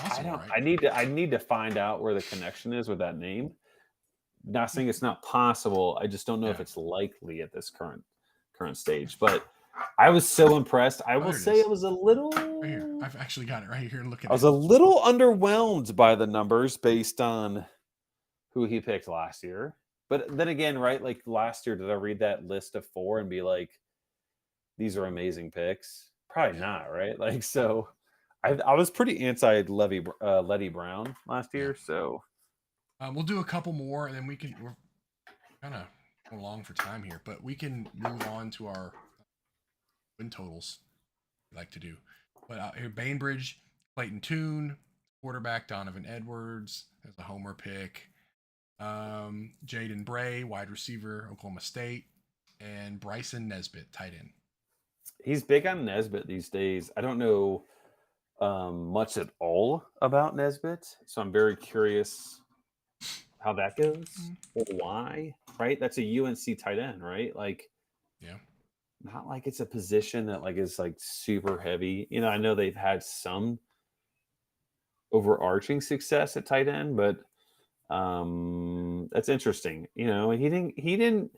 Speaker 1: Awesome, right?
Speaker 2: I need to find out where the connection is with that name. Not saying it's not possible. I just don't know if it's likely at this current stage. But I was so impressed. I will say it was a little.
Speaker 1: Right here. I've actually got it right here. Look at it.
Speaker 2: I was a little underwhelmed by the numbers based on who he picked last year. But then again, right? Like last year, did I read that list of four and be like, these are amazing picks? Probably not, right? Like, so I was pretty anti Letty Brown last year. So
Speaker 1: we'll do a couple more and then we're kind of long for time here, but we can move on to our win totals we like to do. But here, Bainbridge, Clayton Tune, quarterback Donovan Edwards as a homer pick. Jaden Bray, wide receiver, Oklahoma State, and Bryson Nesbitt, tight end.
Speaker 2: He's big on Nesbitt these days. I don't know much at all about Nesbitt, so I'm very curious how that goes or why. Right, that's a UNC tight end, right? Like,
Speaker 1: yeah,
Speaker 2: not like it's a position that like is like super heavy. You know, I know they've had some overarching success at tight end, but that's interesting. You know, he didn't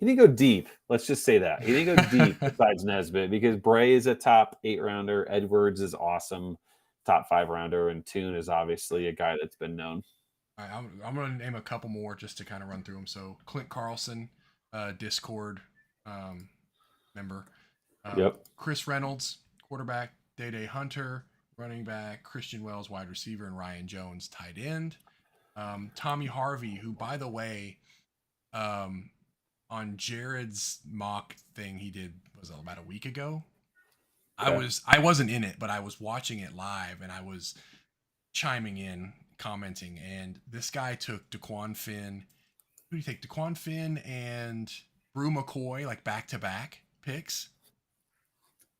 Speaker 2: go deep. Let's just say that he didn't go deep besides Nesbitt because Bray is a top 8 rounder. Edwards is awesome, top 5 rounder, and Tune is obviously a guy that's been known.
Speaker 1: All right, I'm going to name a couple more just to kind of run through them. So Clint Carlson, Discord member.
Speaker 2: Yep.
Speaker 1: Chris Reynolds, quarterback. Day Hunter, running back. Christian Wells, wide receiver, and Ryan Jones, tight end. Tommy Harvey, who, by the way, on Jared's mock thing he did was about a week ago. Yeah. I wasn't in it, but I was watching it live and I was chiming in, commenting, and this guy took DeQuan Finn. Who do you take? DeQuan Finn and Brew McCoy, like back-to-back picks.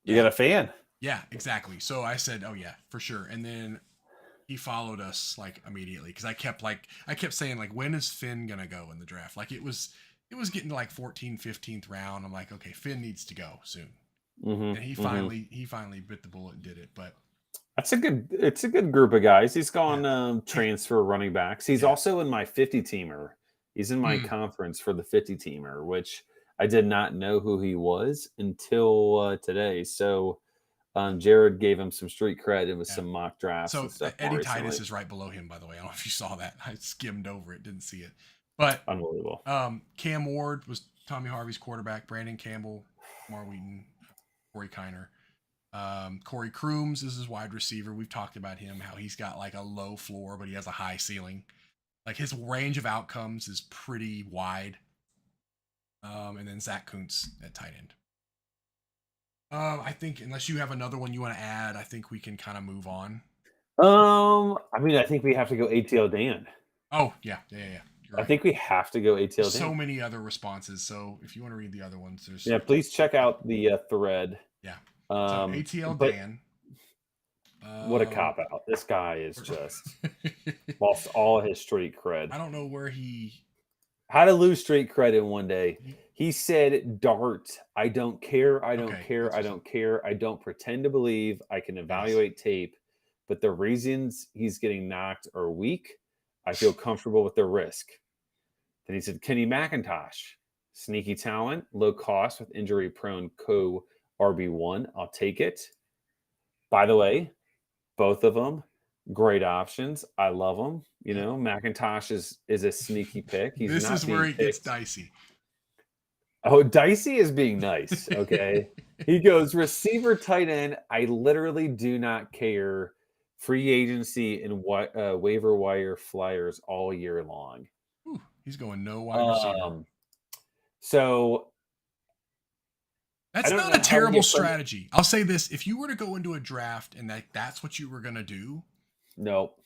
Speaker 2: You got a fan.
Speaker 1: Yeah, exactly. So I said, oh yeah, for sure. And then he followed us like immediately because I kept saying like, when is Finn gonna go in the draft? Like it was getting to like 14th, 15th round. I'm like, okay, Finn needs to go soon. And he finally bit the bullet and did it. But
Speaker 2: it's a good group of guys. He's gone transfer running backs. He's also in my 50 teamer. He's in my conference for the 50 teamer, which I did not know who he was until today. So Jared gave him some street cred with some mock drafts.
Speaker 1: So
Speaker 2: and stuff
Speaker 1: Eddie Titus is right below him, by the way. I don't know if you saw that. I skimmed over it, didn't see it. But
Speaker 2: unbelievable.
Speaker 1: Cam Ward was Tommy Harvey's quarterback. Brandon Campbell, Mar Wheaton, Corey Kiner. Corey Crooms is his wide receiver. We've talked about him, how he's got like a low floor, but he has a high ceiling. Like his range of outcomes is pretty wide. And then Zach Kuntz at tight end. I think unless you have another one you want to add, I think we can kind of move on.
Speaker 2: I mean, I think we have to go ATL Dan.
Speaker 1: Oh, yeah.
Speaker 2: Right. I think we have to go ATL Dan.
Speaker 1: So many other responses. So if you want to read the other ones, there's
Speaker 2: please check out the thread.
Speaker 1: Yeah. So ATL Dan.
Speaker 2: What a cop out. This guy is just lost all his street cred.
Speaker 1: I don't know where he
Speaker 2: had to lose street cred in one day. He said, Dart, I don't care. I don't care. I don't care. I don't pretend to believe I can evaluate tape, but the reasons he's getting knocked are weak. I feel comfortable with the risk. Then he said, Kenny McIntosh, sneaky talent, low cost with injury prone RB1. I'll take it. By the way, both of them, great options. I love them. You know, McIntosh is a sneaky pick.
Speaker 1: This is where he gets dicey.
Speaker 2: Oh, dicey is being nice. Okay. He goes, receiver, tight end. I literally do not care. Free agency and waiver wire flyers all year long.
Speaker 1: Ooh, he's going no wide receiver.
Speaker 2: So
Speaker 1: that's not a terrible strategy. I'll say this: if you were to go into a draft and that's what you were going to do,
Speaker 2: nope,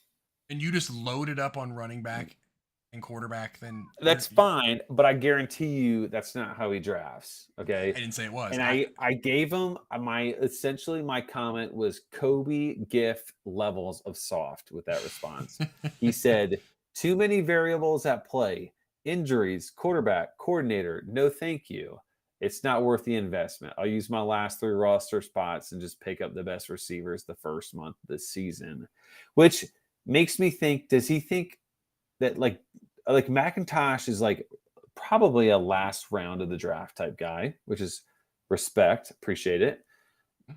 Speaker 1: and you just loaded up on running back and quarterback, then
Speaker 2: that's fine. But I guarantee you that's not how he drafts. Okay,
Speaker 1: I didn't say it was.
Speaker 2: And I gave him my comment was Kobe GIF levels of soft with that response. He said, too many variables at play, injuries, quarterback, coordinator. No, thank you. It's not worth the investment. I'll use my last 3 roster spots and just pick up the best receivers the first month of this season, which makes me think, does he think that like McIntosh is like probably a last round of the draft type guy, which is respect, appreciate it.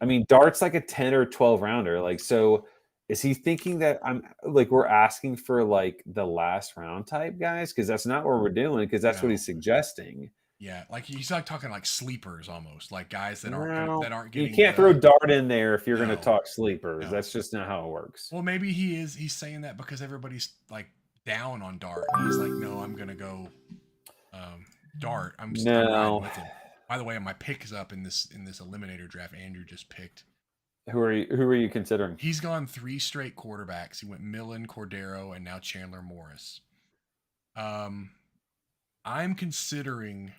Speaker 2: I mean, Dart's like a 10 or 12 rounder. Like, so is he thinking that we're asking for like the last round type guys? Cause that's not what we're doing. Cause that's what he's suggesting.
Speaker 1: Yeah. Like he's like talking like sleepers almost, like guys that aren't getting.
Speaker 2: You can't throw Dart in there if you're going to talk sleepers. No. That's just not how it works.
Speaker 1: Well, maybe he's saying that because everybody's like down on Dart. And he's like, no, I'm going to go Dart. I'm riding with him. By the way, my pick is up in this eliminator draft. Andrew just picked.
Speaker 2: Who are you considering?
Speaker 1: He's gone 3 straight quarterbacks. He went Millen, Cordero, and now Chandler Morris. I'm considering.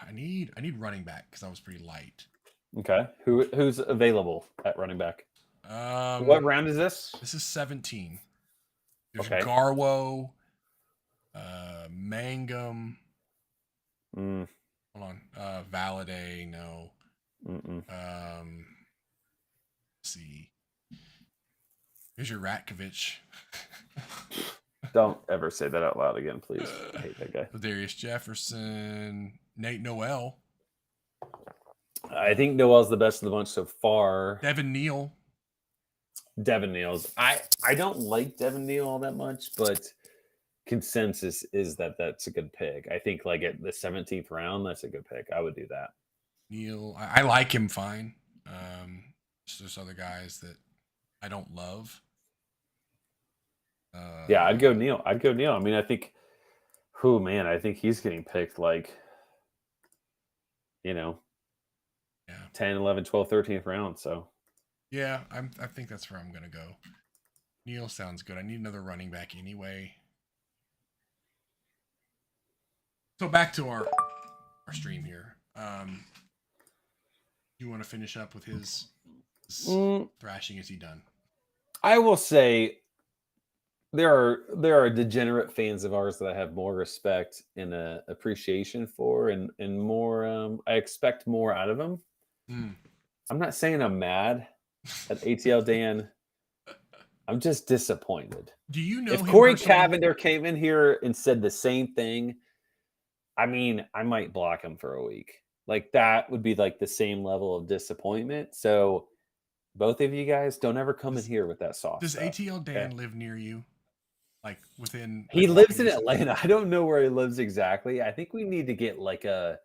Speaker 1: I need running back because I was pretty light.
Speaker 2: Okay, who's available at running back? What round is this?
Speaker 1: This is 17. There's Garwo, Mangum. Hold on, Valaday. No. Let's see. Here's your Ratkovich.
Speaker 2: Don't ever say that out loud again, please. I hate that guy.
Speaker 1: Darius Jefferson, Nate Noel.
Speaker 2: I think Noel's the best of the bunch so far.
Speaker 1: Devin Neal.
Speaker 2: Devin Neal's. I don't like Devin Neal all that much, but consensus is that that's a good pick. I think like at the 17th round, that's a good pick. I would do that.
Speaker 1: Neal, I like him fine. There's other guys that I don't love.
Speaker 2: Yeah, I'd go Neal. I mean, I think, I think he's getting picked like, 10, 11, 12, 13th round. So,
Speaker 1: yeah, I think that's where I'm going to go. Neal sounds good. I need another running back anyway. So back to our stream here. You want to finish up with his thrashing? Is he done?
Speaker 2: I will say there are degenerate fans of ours that I have more respect and appreciation for, and more. I expect more out of them. I'm not saying I'm mad at ATL Dan. I'm just disappointed.
Speaker 1: Do you know
Speaker 2: if Corey Cavender came in here and said the same thing? I mean, I might block him for a week. Like that would be like the same level of disappointment. So both of you guys don't ever come in here with that soft.
Speaker 1: Does ATL Dan live near you? like within
Speaker 2: He
Speaker 1: like
Speaker 2: lives
Speaker 1: walking
Speaker 2: in
Speaker 1: distance?
Speaker 2: Atlanta. I don't know where he lives exactly. I think we need to get like a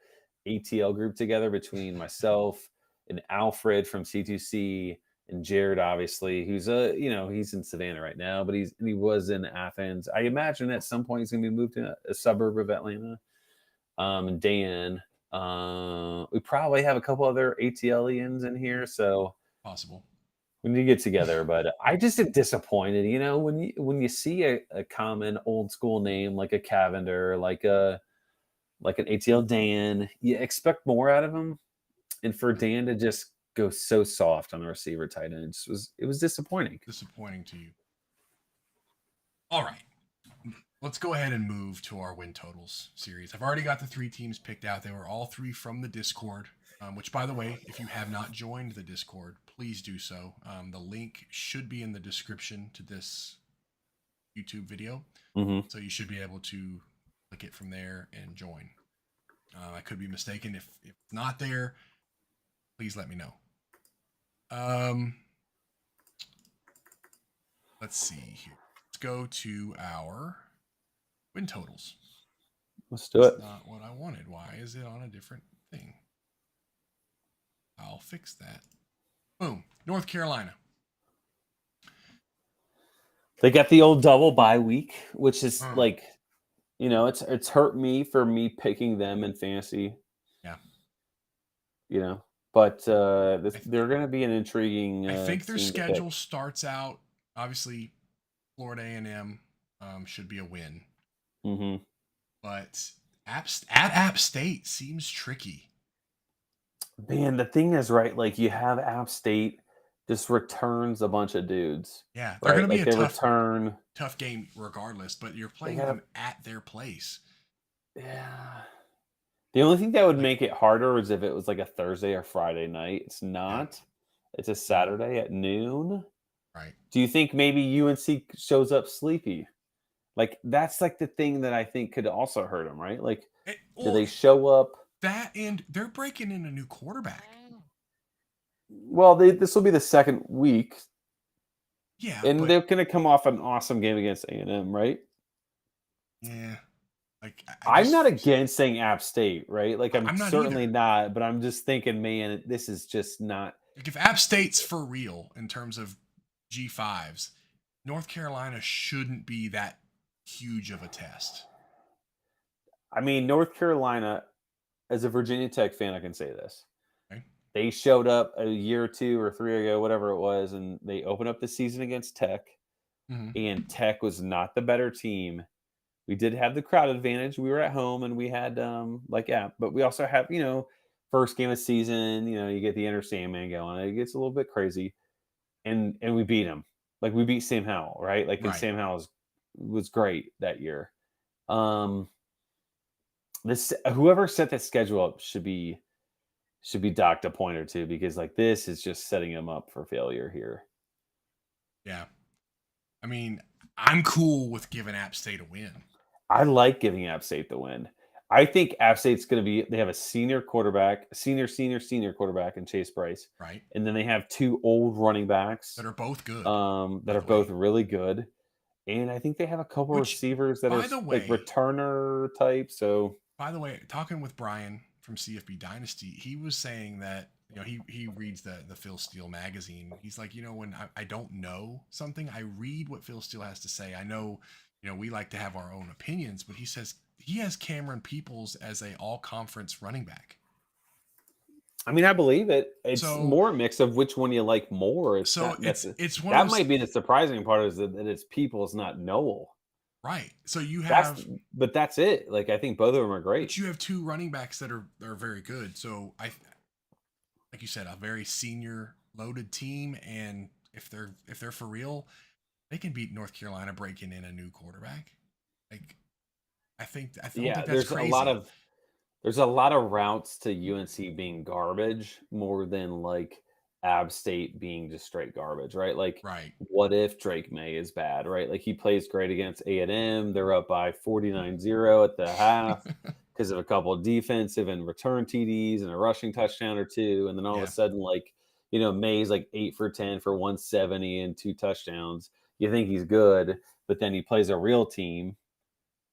Speaker 2: ATL group together between myself and Alfred from C2C and Jared, obviously, who's he's in Savannah right now, but he was in Athens. I imagine at some point he's gonna be moved to a suburb of Atlanta. And Dan. We probably have a couple other ATLians in here, so
Speaker 1: Possible.
Speaker 2: we need to get together. But I just am disappointed, when you see a common old school name like a Cavender, like an ATL Dan, you expect more out of him. And for Dan to just go so soft on the receiver tight end, it was disappointing.
Speaker 1: Disappointing to you. All right. Let's go ahead and move to our win totals series. I've already got the 3 teams picked out. They were all 3 from the Discord, which, by the way, if you have not joined the Discord, please do so. The link should be in the description to this YouTube video.
Speaker 2: Mm-hmm.
Speaker 1: So you should be able to click it from there and join. I could be mistaken. If it's not there, please let me know. Let's see here. Let's go to our win totals.
Speaker 2: Let's do it.
Speaker 1: That's not what I wanted. Why is it on a different thing? I'll fix that. Boom. North Carolina.
Speaker 2: They got the old double bye week, which is like, it's hurt me for me picking them in fantasy.
Speaker 1: Yeah.
Speaker 2: But they're going to be an intriguing.
Speaker 1: I think their schedule starts out, obviously, Florida A&M should be a win.
Speaker 2: Mm-hmm.
Speaker 1: But at App State seems tricky.
Speaker 2: Man, the thing is, right, like you have App State just returns a bunch of dudes.
Speaker 1: Yeah, they're going to be
Speaker 2: a
Speaker 1: tough game regardless, but you're playing them at their place.
Speaker 2: Yeah. The only thing that would make it harder is if it was like a Thursday or Friday night. It's not. Yeah. It's a Saturday at noon.
Speaker 1: Right.
Speaker 2: Do you think maybe UNC shows up sleepy? Like, that's like the thing that I think could also hurt them, right? Like, do they show up?
Speaker 1: That, and they're breaking in a new quarterback.
Speaker 2: Well, this will be the second week.
Speaker 1: Yeah.
Speaker 2: And they're going to come off an awesome game against A&M, right?
Speaker 1: Yeah. Like,
Speaker 2: I'm not against saying App State, right? Like, I'm certainly
Speaker 1: either.
Speaker 2: not, but I'm just thinking, man, this is just not.
Speaker 1: Like, if App State's for real in terms of G5s, North Carolina shouldn't be that huge of a test.
Speaker 2: I mean, North Carolina, as a Virginia Tech fan, I can say this.
Speaker 1: Okay.
Speaker 2: They showed up a year or 2 or 3 ago, whatever it was, and they opened up the season against Tech, and Tech was not the better team. We did have the crowd advantage. We were at home, and we had but we also have, first game of season, you get the Inner Sandman going. It gets a little bit crazy, and we beat them. Like, we beat Sam Howell, right? Like, and Sam Howell was great that year. Whoever set that schedule up should be docked a point or 2, because like this is just setting them up for failure here.
Speaker 1: Yeah. I mean, I'm cool with giving App State a win.
Speaker 2: I like giving App State the win. I think App State's going to be, they have a senior quarterback in Chase Bryce.
Speaker 1: Right.
Speaker 2: And then they have 2 old running backs.
Speaker 1: That are both good.
Speaker 2: That are both really good. And I think they have a couple receivers that are like returner type. So,
Speaker 1: by the way, talking with Brian from CFB Dynasty, he was saying that, he reads the Phil Steele magazine. He's like, when I don't know something, I read what Phil Steele has to say. I know, we like to have our own opinions, but he says he has Cameron Peoples as a all-conference running back.
Speaker 2: I mean, I believe it. It's more a mix of which one you like more.
Speaker 1: It's one
Speaker 2: that might be the surprising part, is that it's Peoples, not Noel.
Speaker 1: Right. So you have,
Speaker 2: but that's it. Like, I think both of them are great.
Speaker 1: But you have 2 running backs that are very good. So like you said, a very senior loaded team, and if they're for real, they can beat North Carolina breaking in a new quarterback. Like, I think that's crazy.
Speaker 2: There's a lot of routes to UNC being garbage more than like App State being just straight garbage, right? Like, what if Drake May is bad, right? Like, he plays great against A&M. They're up by 49-0 at the half because of a couple of defensive and return TDs and a rushing touchdown or 2. And then all of a sudden, like, May's like 8 for 10 for 170 and 2 touchdowns. you think he's good, but then he plays a real team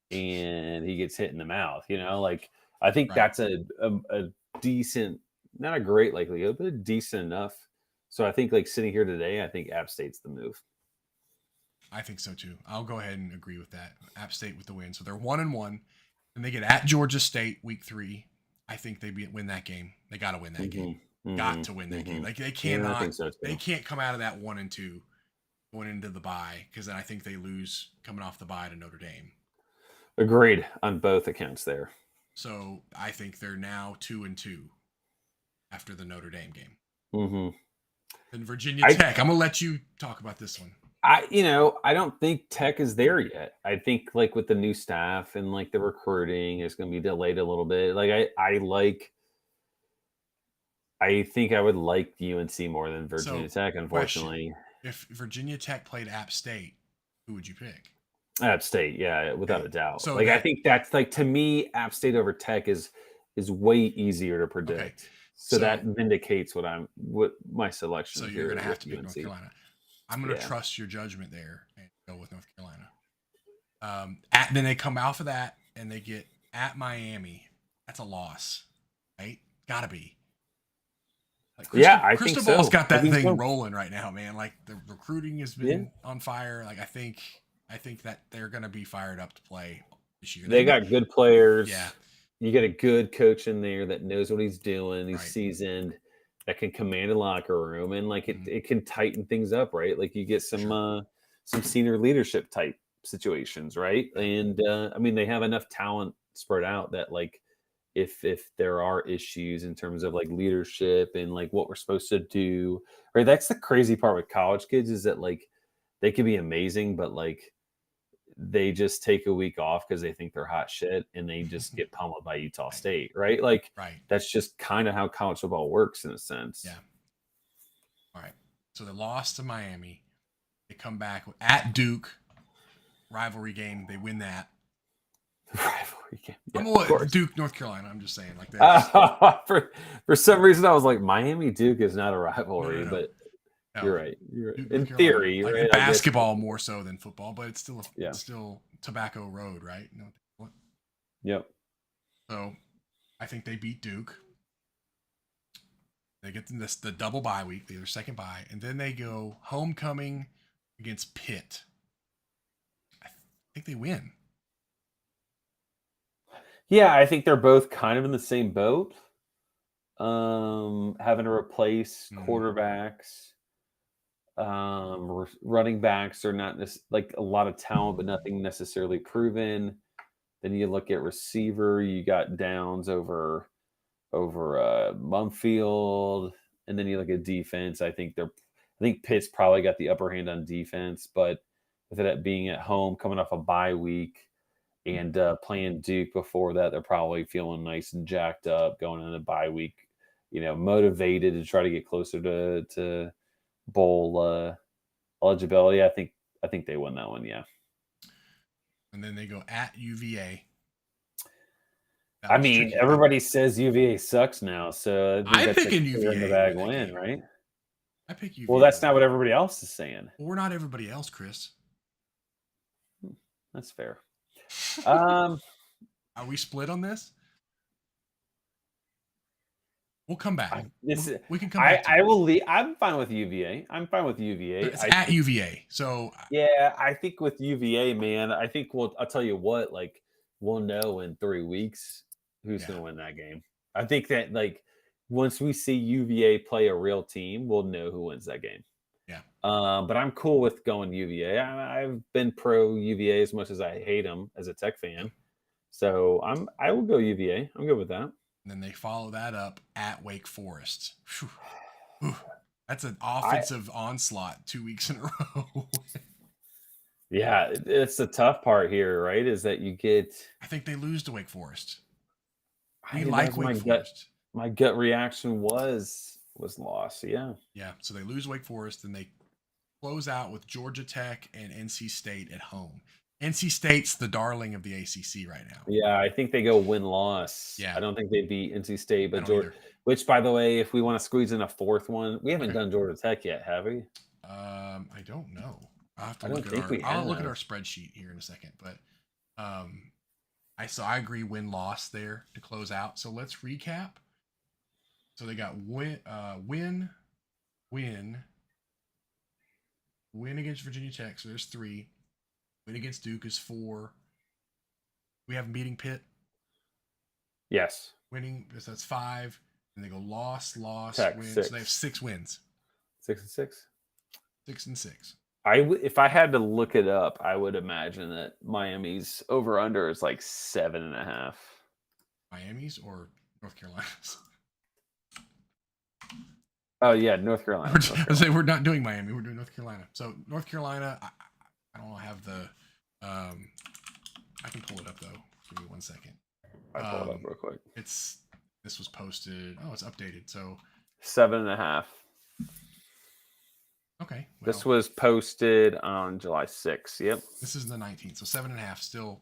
Speaker 2: and he gets hit in the mouth. Like I think
Speaker 1: Right.
Speaker 2: that's a decent, not a great likelihood, but a decent enough. So I think like sitting here today, I think App State's the move.
Speaker 1: I think so too. I'll go ahead and agree with that. App State with the win, so they're 1-1, and they get at Georgia State week 3. I think they win that game. They got to win that game. Got to win that game. Like they cannot.
Speaker 2: Yeah, I think so too.
Speaker 1: They can't come out of that 1-2 going into the bye, because then I think they lose coming off the bye to Notre Dame.
Speaker 2: Agreed on both accounts there.
Speaker 1: So I think they're now 2-2 after the Notre Dame game.
Speaker 2: Mm-hmm.
Speaker 1: And Virginia Tech. I'm gonna let you talk about this one.
Speaker 2: I don't think Tech is there yet. I think like with the new staff and like the recruiting is going to be delayed a little bit. Like I think I would like UNC more than Virginia Tech, unfortunately.
Speaker 1: If Virginia Tech played App State, who would you pick?
Speaker 2: App State, yeah, without a doubt. So I think that's like, to me, App State over Tech is way easier to predict. Okay. So that vindicates what my selection.
Speaker 1: So you're going to have to pick North Carolina. I'm going to trust your judgment there and go with North Carolina. Then they come out for that and they get at Miami. That's a loss, right? Gotta be. Like
Speaker 2: I
Speaker 1: Crystal
Speaker 2: think so.
Speaker 1: Ball's got that thing rolling right now, man. Like the recruiting has been on fire. Like I think that they're going to be fired up to play this year.
Speaker 2: They got good players.
Speaker 1: Yeah.
Speaker 2: You get a good coach in there that knows what he's doing. He's seasoned, that can command a locker room, and like it can tighten things up, right? Like you get some senior leadership type situations, right? And I mean, they have enough talent spread out that like if there are issues in terms of like leadership and like what we're supposed to do, right? That's the crazy part with college kids, is that like they can be amazing, but like they just take a week off because they think they're hot shit and they just get pummeled by Utah State, right? Like that's just kind of how college football works in a sense.
Speaker 1: Yeah. All right. So they lost to Miami. They come back at Duke, rivalry game. They win that.
Speaker 2: Rivalry game.
Speaker 1: Yeah, I'm Duke, North Carolina. I'm just saying, like that.
Speaker 2: For some reason, I was like, Miami Duke is not a rivalry,
Speaker 1: No.
Speaker 2: But
Speaker 1: no.
Speaker 2: You're right. You're
Speaker 1: Duke,
Speaker 2: in theory,
Speaker 1: like
Speaker 2: right?
Speaker 1: Basketball more so than football, but it's still Tobacco Road, right?
Speaker 2: Yep.
Speaker 1: So I think they beat Duke. They get the double bye week, their second bye, and then they go homecoming against Pitt. I think they win.
Speaker 2: Yeah, I think they're both kind of in the same boat. Having to replace quarterbacks, running backs are not like a lot of talent, but nothing necessarily proven. Then you look at receiver, you got Downs over Mumfield, and then you look at defense. I think Pitt's probably got the upper hand on defense, but with it being at home, coming off a bye week, and playing Duke before that, they're probably feeling nice and jacked up going into the bye week, motivated to try to get closer to bowl eligibility. I think they win that one, yeah.
Speaker 1: And then they go at UVA.
Speaker 2: I mean, everybody says UVA sucks now, so
Speaker 1: I'm picking UVA
Speaker 2: in the bag win, right?
Speaker 1: I pick UVA.
Speaker 2: Well, that's not what everybody else is saying.
Speaker 1: Well, we're not everybody else, Chris.
Speaker 2: That's fair.
Speaker 1: Are we split on this? We'll come back. We can come back.
Speaker 2: I will leave. I'm fine with UVA.
Speaker 1: It's at UVA. So
Speaker 2: yeah, I think with UVA, man, I think I'll tell you what, like we'll know in 3 weeks who's going to win that game. I think that like once we see UVA play a real team, we'll know who wins that game.
Speaker 1: Yeah.
Speaker 2: But I'm cool with going UVA. I've been pro UVA as much as I hate them as a Tech fan. So I will go UVA. I'm good with that.
Speaker 1: And then they follow that up at Wake Forest. That's an offensive onslaught 2 weeks in a row.
Speaker 2: Yeah, it's the tough part here, right? Is that you get.
Speaker 1: I think they lose to Wake Forest. I like Wake Forest.
Speaker 2: My gut reaction was loss. Yeah.
Speaker 1: Yeah. So they lose Wake Forest, and they close out with Georgia Tech and NC State at home. NC State's the darling of the ACC right now.
Speaker 2: Yeah, I think they go win-loss.
Speaker 1: Yeah.
Speaker 2: I don't think they beat NC State, but Georgia. Which, by the way, if we want to squeeze in a fourth one, we haven't done Georgia Tech yet, have we?
Speaker 1: I don't know. I'll have to
Speaker 2: I
Speaker 1: look
Speaker 2: don't
Speaker 1: at
Speaker 2: think we
Speaker 1: I'll look at
Speaker 2: have.
Speaker 1: our spreadsheet here in a second, but I agree win loss there to close out. So let's recap. So they got win against Virginia Tech. So there's 3. Win against Duke is 4. We have beating Pitt.
Speaker 2: Yes.
Speaker 1: Winning, so that's 5. And they go loss,
Speaker 2: Tech,
Speaker 1: win.
Speaker 2: 6.
Speaker 1: So they have 6 wins.
Speaker 2: 6 and 6.
Speaker 1: 6 and 6.
Speaker 2: If I had to look it up, I would imagine that Miami's over under is like 7.5.
Speaker 1: Miami's or North Carolina's?
Speaker 2: Oh yeah, North Carolina.
Speaker 1: We're not doing Miami. We're doing North Carolina. So North Carolina, I don't have the. I can pull it up though. Give me 1 second.
Speaker 2: I pull it up real quick.
Speaker 1: This was posted. Oh, it's updated. So
Speaker 2: 7.5.
Speaker 1: Okay. Well,
Speaker 2: this was posted on July 6th. Yep.
Speaker 1: This is the 19th. So 7.5 still.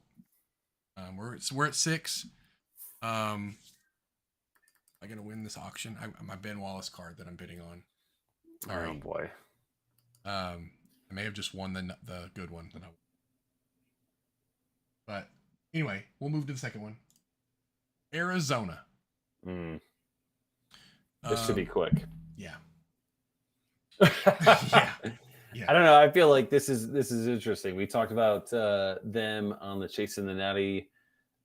Speaker 1: We're at 6. I'm gonna win this auction. My Ben Wallace card that I'm bidding on. Sorry.
Speaker 2: Oh boy.
Speaker 1: I may have just won the good one that I. But anyway, we'll move to the second one. Arizona.
Speaker 2: This should be quick.
Speaker 1: Yeah.
Speaker 2: Yeah. I don't know. I feel like this is interesting. We talked about them on the Chasing the Natty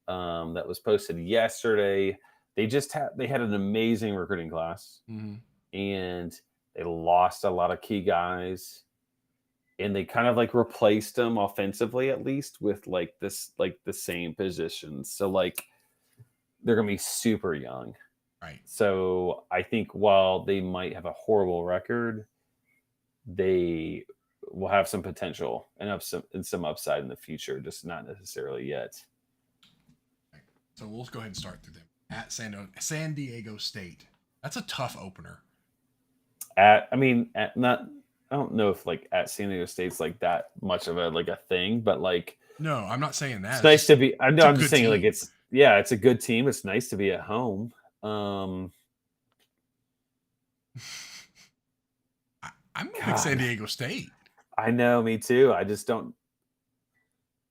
Speaker 2: that was posted yesterday. They had an amazing recruiting class, and they lost a lot of key guys, and they kind of like replaced them offensively, at least with like the same positions. So like they're gonna be super young,
Speaker 1: right?
Speaker 2: So I think while they might have a horrible record, they will have some potential and some upside in the future, just not necessarily yet.
Speaker 1: Right. So we'll go ahead and start through them. At San Diego State. That's a tough opener.
Speaker 2: I don't know if like at San Diego State's like that much of a thing, but like
Speaker 1: no, I'm not saying that.
Speaker 2: It's nice to be. I'm just saying team. Like it's a good team. It's nice to be at home.
Speaker 1: I'm gonna pick San Diego State.
Speaker 2: I know, me too. I just don't.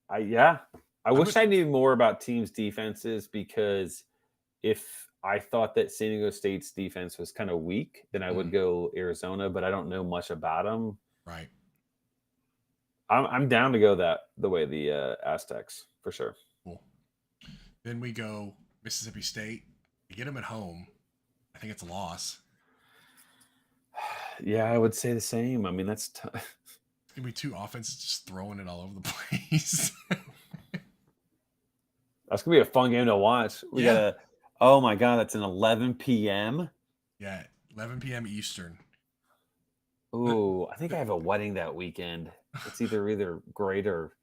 Speaker 2: I wish I knew more about teams' defenses, because if I thought that San Diego State's defense was kind of weak, then I would go Arizona, but I don't know much about them.
Speaker 1: Right.
Speaker 2: I'm down to go the way the Aztecs for sure.
Speaker 1: Cool. Then we go Mississippi State. You get them at home. I think it's a loss.
Speaker 2: Yeah, I would say the same. I mean, that's tough.
Speaker 1: It's gonna be 2 offenses just throwing it all over the place.
Speaker 2: That's gonna be a fun game to watch. We got oh my god, that's an 11 p.m.
Speaker 1: Yeah, 11 p.m. Eastern.
Speaker 2: Ooh, I think I have a wedding that weekend. It's either great or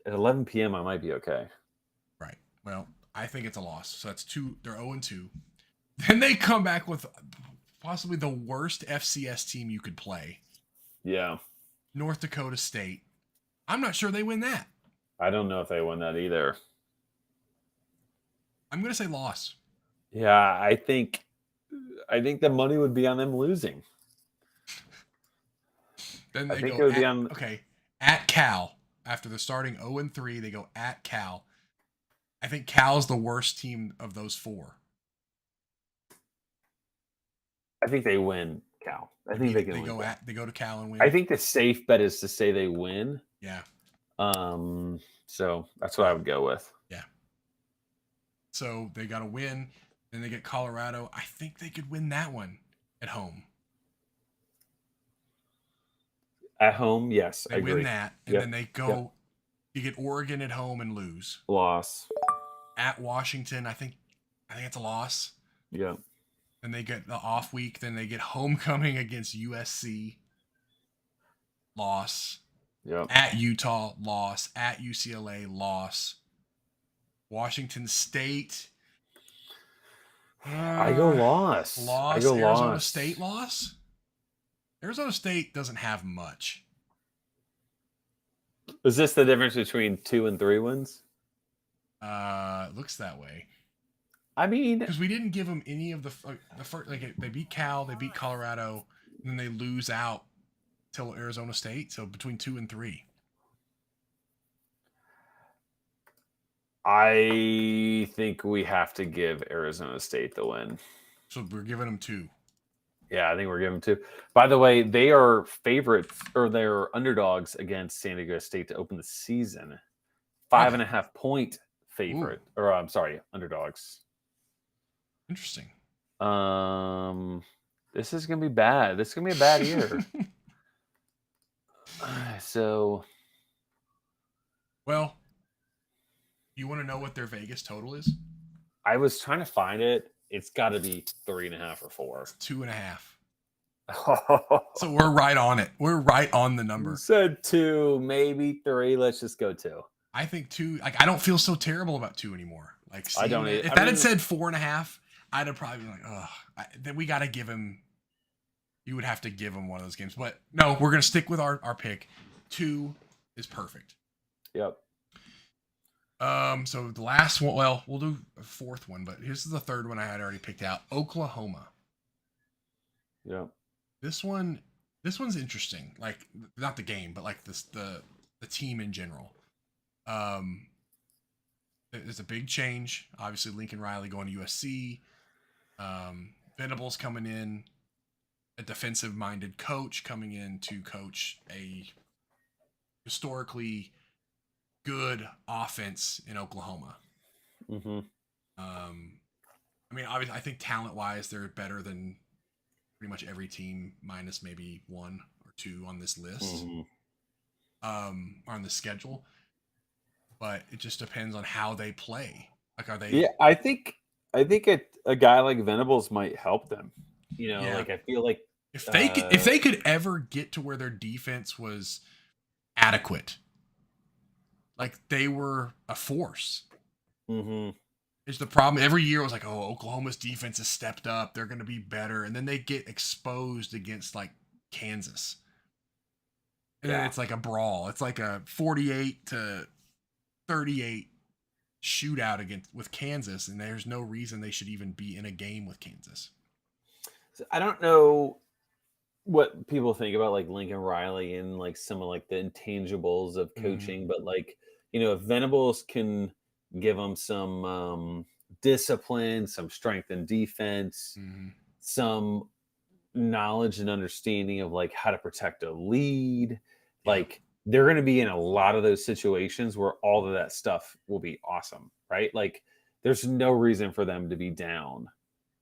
Speaker 2: at 11 p.m. I might be okay.
Speaker 1: Right. Well, I think it's a loss. So that's 2. They're 0-2. Then they come back with possibly the worst FCS team you could play.
Speaker 2: Yeah.
Speaker 1: North Dakota State. I'm not sure they win that.
Speaker 2: I don't know if they win that either.
Speaker 1: I'm going to say loss.
Speaker 2: Yeah, I think the money would be on them losing.
Speaker 1: Then they go at Cal. After they're starting 0-3, they go at Cal. I think Cal's the worst team of those 4.
Speaker 2: I think they win Cal. I think they can win.
Speaker 1: They go to Cal and win.
Speaker 2: I think the safe bet is to say they win.
Speaker 1: Yeah.
Speaker 2: So that's what I would go with.
Speaker 1: Yeah. So they got to win. Then they get Colorado. I think they could win that one at home.
Speaker 2: At home, yes.
Speaker 1: They win that. And then they go, you get Oregon at home and lose.
Speaker 2: Loss.
Speaker 1: At Washington, I think it's a loss.
Speaker 2: Yeah.
Speaker 1: Then they get the off week. Then they get homecoming against USC. Loss.
Speaker 2: Yeah.
Speaker 1: At Utah, loss. At UCLA, loss. Washington State.
Speaker 2: I go loss.
Speaker 1: Loss. Arizona State loss. Arizona State doesn't have much.
Speaker 2: Is this the difference between 2 and 3 wins?
Speaker 1: Looks that way.
Speaker 2: I mean,
Speaker 1: because we didn't give them any of the first. Like they beat Cal, they beat Colorado, and then they lose out till Arizona State. So between 2 and 3.
Speaker 2: I think we have to give Arizona State the win.
Speaker 1: So we're giving them 2.
Speaker 2: Yeah, I think we're giving 2. By the way, they are favorites or they're underdogs against San Diego State to open the season. 5.5 point favorite,
Speaker 1: Ooh.
Speaker 2: or I'm sorry, underdogs.
Speaker 1: Interesting.
Speaker 2: This is gonna be bad. This is gonna be a bad year. So,
Speaker 1: well, you want to know what their Vegas total is?
Speaker 2: I was trying to find it. It's got to be 3.5 or 4.
Speaker 1: 2.5. So we're right on it. We're right on the number.
Speaker 2: You said 2, maybe 3. Let's just go 2.
Speaker 1: I think 2. Like, I don't feel so terrible about 2 anymore. Like,
Speaker 2: I don't.
Speaker 1: If that had said 4.5, I'd have probably been like, "Ugh." Then we got to give him. You would have to give him one of those games, but no, we're gonna stick with our pick. 2 is perfect.
Speaker 2: Yep.
Speaker 1: So the last one. Well, we'll do a 4th one, but here's the 3rd one I had already picked out. Oklahoma.
Speaker 2: Yep.
Speaker 1: This one's interesting. Like, not the game, but like the team in general. There's a big change. Obviously, Lincoln Riley going to USC. Venables coming in, a defensive-minded coach coming in to coach a historically good offense in Oklahoma.
Speaker 2: Mm-hmm.
Speaker 1: I mean, obviously, I think talent-wise, they're better than pretty much every team, minus maybe 1 or 2 on this list, on the schedule. But it just depends on how they play. Like, are they?
Speaker 2: Yeah, I think a guy like Venables might help them. You know, like I feel like
Speaker 1: if they could ever get to where their defense was adequate, like they were a force.
Speaker 2: Mm-hmm.
Speaker 1: It's the problem. Every year it was like, oh, Oklahoma's defense has stepped up. They're going to be better. And then they get exposed against like Kansas. And then it's like a brawl. It's like a 48-38 shootout with Kansas. And there's no reason they should even be in a game with Kansas.
Speaker 2: So I don't know what people think about like Lincoln Riley and like some of like the intangibles of coaching, but like, you know, if Venables can give them some discipline, some strength in defense, some knowledge and understanding of like how to protect a lead, like they're going to be in a lot of those situations where all of that stuff will be awesome, right? Like there's no reason for them to be down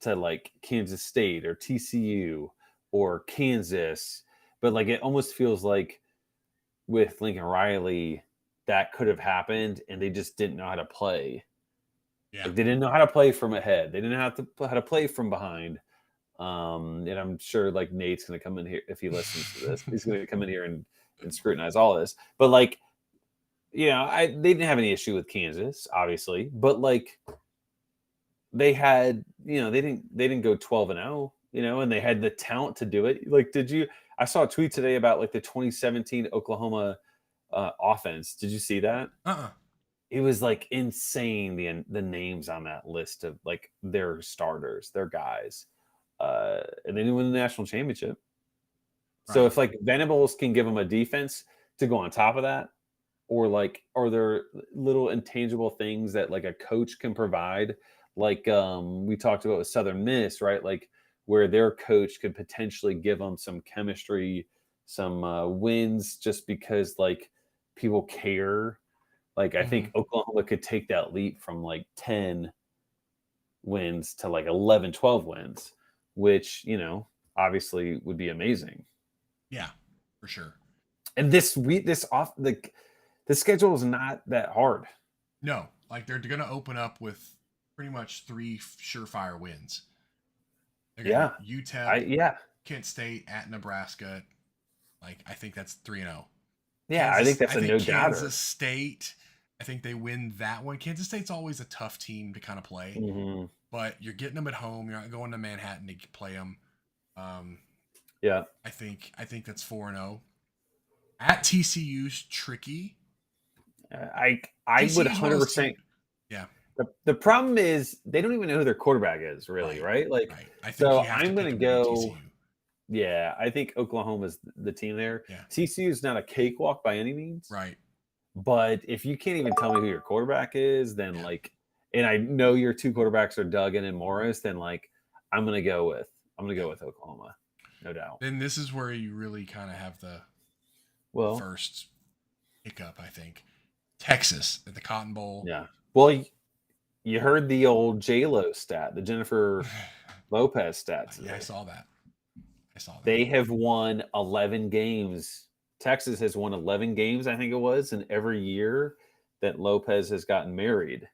Speaker 2: to like Kansas State or TCU or Kansas, but like it almost feels like with Lincoln Riley that could have happened and they just didn't know how to play.
Speaker 1: Yeah.
Speaker 2: Like they didn't know how to play from ahead. They didn't know how to play from behind. And I'm sure like Nate's going to come in here if he listens to this. He's going to come in here and scrutinize all this. But like, you know, they didn't have any issue with Kansas, obviously, but like they had, you know, they didn't go 12-0, you know, and they had the talent to do it. Like, I saw a tweet today about like the 2017 Oklahoma offense. Did you see that? It was like insane, the names on that list of like their starters, their guys. And they didn't win the national championship. So if like Venables can give them a defense to go on top of that, or like, are there little intangible things that like a coach can provide? Like we talked about with Southern Miss, right? Like where their coach could potentially give them some chemistry, some wins, just because like people care. Like I think Oklahoma could take that leap from like 10 wins to like 11, 12 wins, which, you know, obviously would be amazing.
Speaker 1: Yeah, for sure.
Speaker 2: And the schedule is not that hard.
Speaker 1: No, like they're going to open up with pretty much 3 surefire wins. They're UTEP, Kent State, at Nebraska. Like I think that's 3-0.
Speaker 2: Yeah, I think that's a no doubter.
Speaker 1: Kansas State, I think they win that one. Kansas State's always a tough team to kind of play, but you're getting them at home. You're not going to Manhattan to play them.
Speaker 2: Yeah,
Speaker 1: I think that's 4-0. At TCU's tricky.
Speaker 2: I would 100%.
Speaker 1: Yeah.
Speaker 2: The problem is they don't even know who their quarterback is, really, right? Like,
Speaker 1: I think
Speaker 2: so
Speaker 1: you have
Speaker 2: I'm going to go. Yeah, I think Oklahoma's the team there.
Speaker 1: Yeah.
Speaker 2: TCU is not a cakewalk by any means,
Speaker 1: Right.
Speaker 2: but if you can't even tell me who your quarterback is, then and I know your two quarterbacks are Duggan and Morris, then I'm gonna go with Oklahoma, no doubt.
Speaker 1: Then this is where you really kind of have the first hiccup, I think. Texas at the Cotton Bowl.
Speaker 2: Yeah. Well, you heard the old J-Lo stat, the Jennifer Lopez stat today.
Speaker 1: Yeah, I saw that.
Speaker 2: They have won 11 games. Texas has won 11 games, I think it was, in every year that Lopez has gotten married.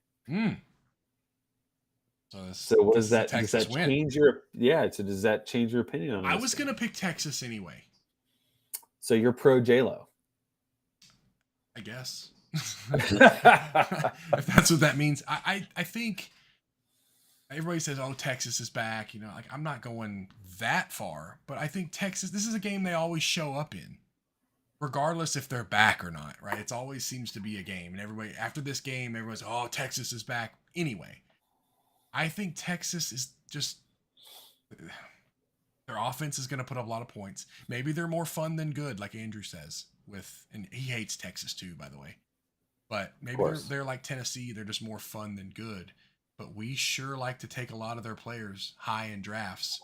Speaker 2: So what does that change your so does that change your opinion on this?
Speaker 1: I was gonna pick Texas anyway.
Speaker 2: So you're pro J-Lo.
Speaker 1: I guess. If that's what that means. I think everybody says, oh, Texas is back. I'm not going that far, but I think Texas, this is a game they always show up in, regardless if they're back or not, right? It always seems to be a game. And everybody, after this game, everyone's, oh, Texas is back. Anyway, I think Texas is just, their offense is going to put up a lot of points. Maybe they're more fun than good, like Andrew says, and he hates Texas too, by the way. But maybe they're like Tennessee. They're just more fun than good. But we sure like to take a lot of their players high in drafts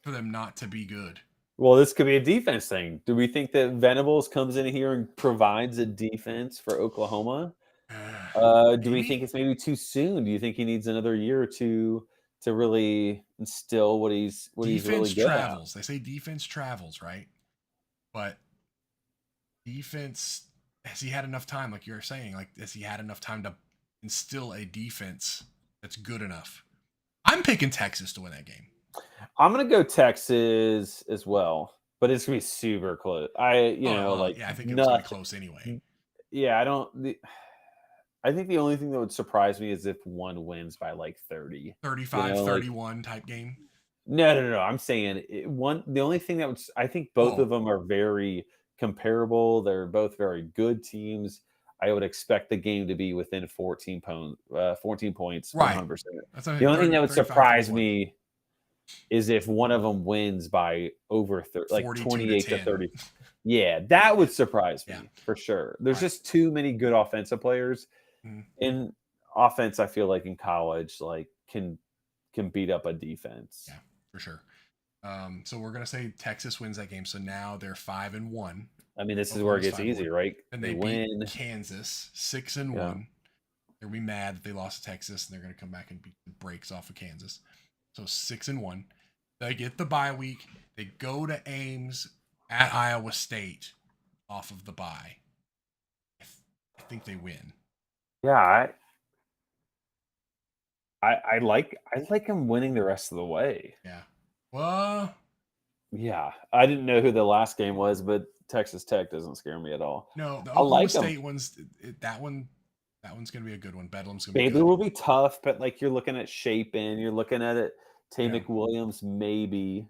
Speaker 1: for them not to be good.
Speaker 2: Well, this could be a defense thing. Do we think that Venables comes in here and provides a defense for Oklahoma? Do we think it's maybe too soon? Do you think he needs another year or two to really instill what he's really good
Speaker 1: travels.
Speaker 2: at?
Speaker 1: They say defense travels, right? But defense, has he had enough time, like you're saying? Has he had enough time to instill a defense that's good enough? I'm picking Texas to win that game.
Speaker 2: I'm gonna go Texas as well, but it's gonna be super close. I
Speaker 1: think it's gonna be close anyway.
Speaker 2: Yeah, I think the only thing that would surprise me is if one wins by 30.
Speaker 1: 35, 31 type game.
Speaker 2: No. I'm saying the only thing that I think both of them are very comparable. They're both very good teams. I would expect the game to be within 14 points.
Speaker 1: Right.
Speaker 2: 100%. The only thing that would surprise me is if one of them wins by over 28 to 30. Yeah, that would surprise me for sure. There's just too many good offensive players. In offense, I feel like in college, can beat up a defense.
Speaker 1: Yeah, for sure. So we're gonna say Texas wins that game. So now they're 5-1.
Speaker 2: I mean, this is where it gets easy, right?
Speaker 1: And they win Kansas 6-1. They're gonna be mad that they lost to Texas, and they're gonna come back and beat the brakes off of Kansas. So 6-1. They get the bye week. They go to Ames at Iowa State off of the bye. I think they win.
Speaker 2: Yeah, I like them winning the rest of the way.
Speaker 1: Yeah. Well.
Speaker 2: Yeah, I didn't know who the last game was, but Texas Tech doesn't scare me at all.
Speaker 1: No, the Oklahoma State one's that one's gonna be a good one. Bedlam's gonna be good.
Speaker 2: Baylor will be tough, but you're looking at Shapen, you're looking at it. Tay McWilliams, maybe.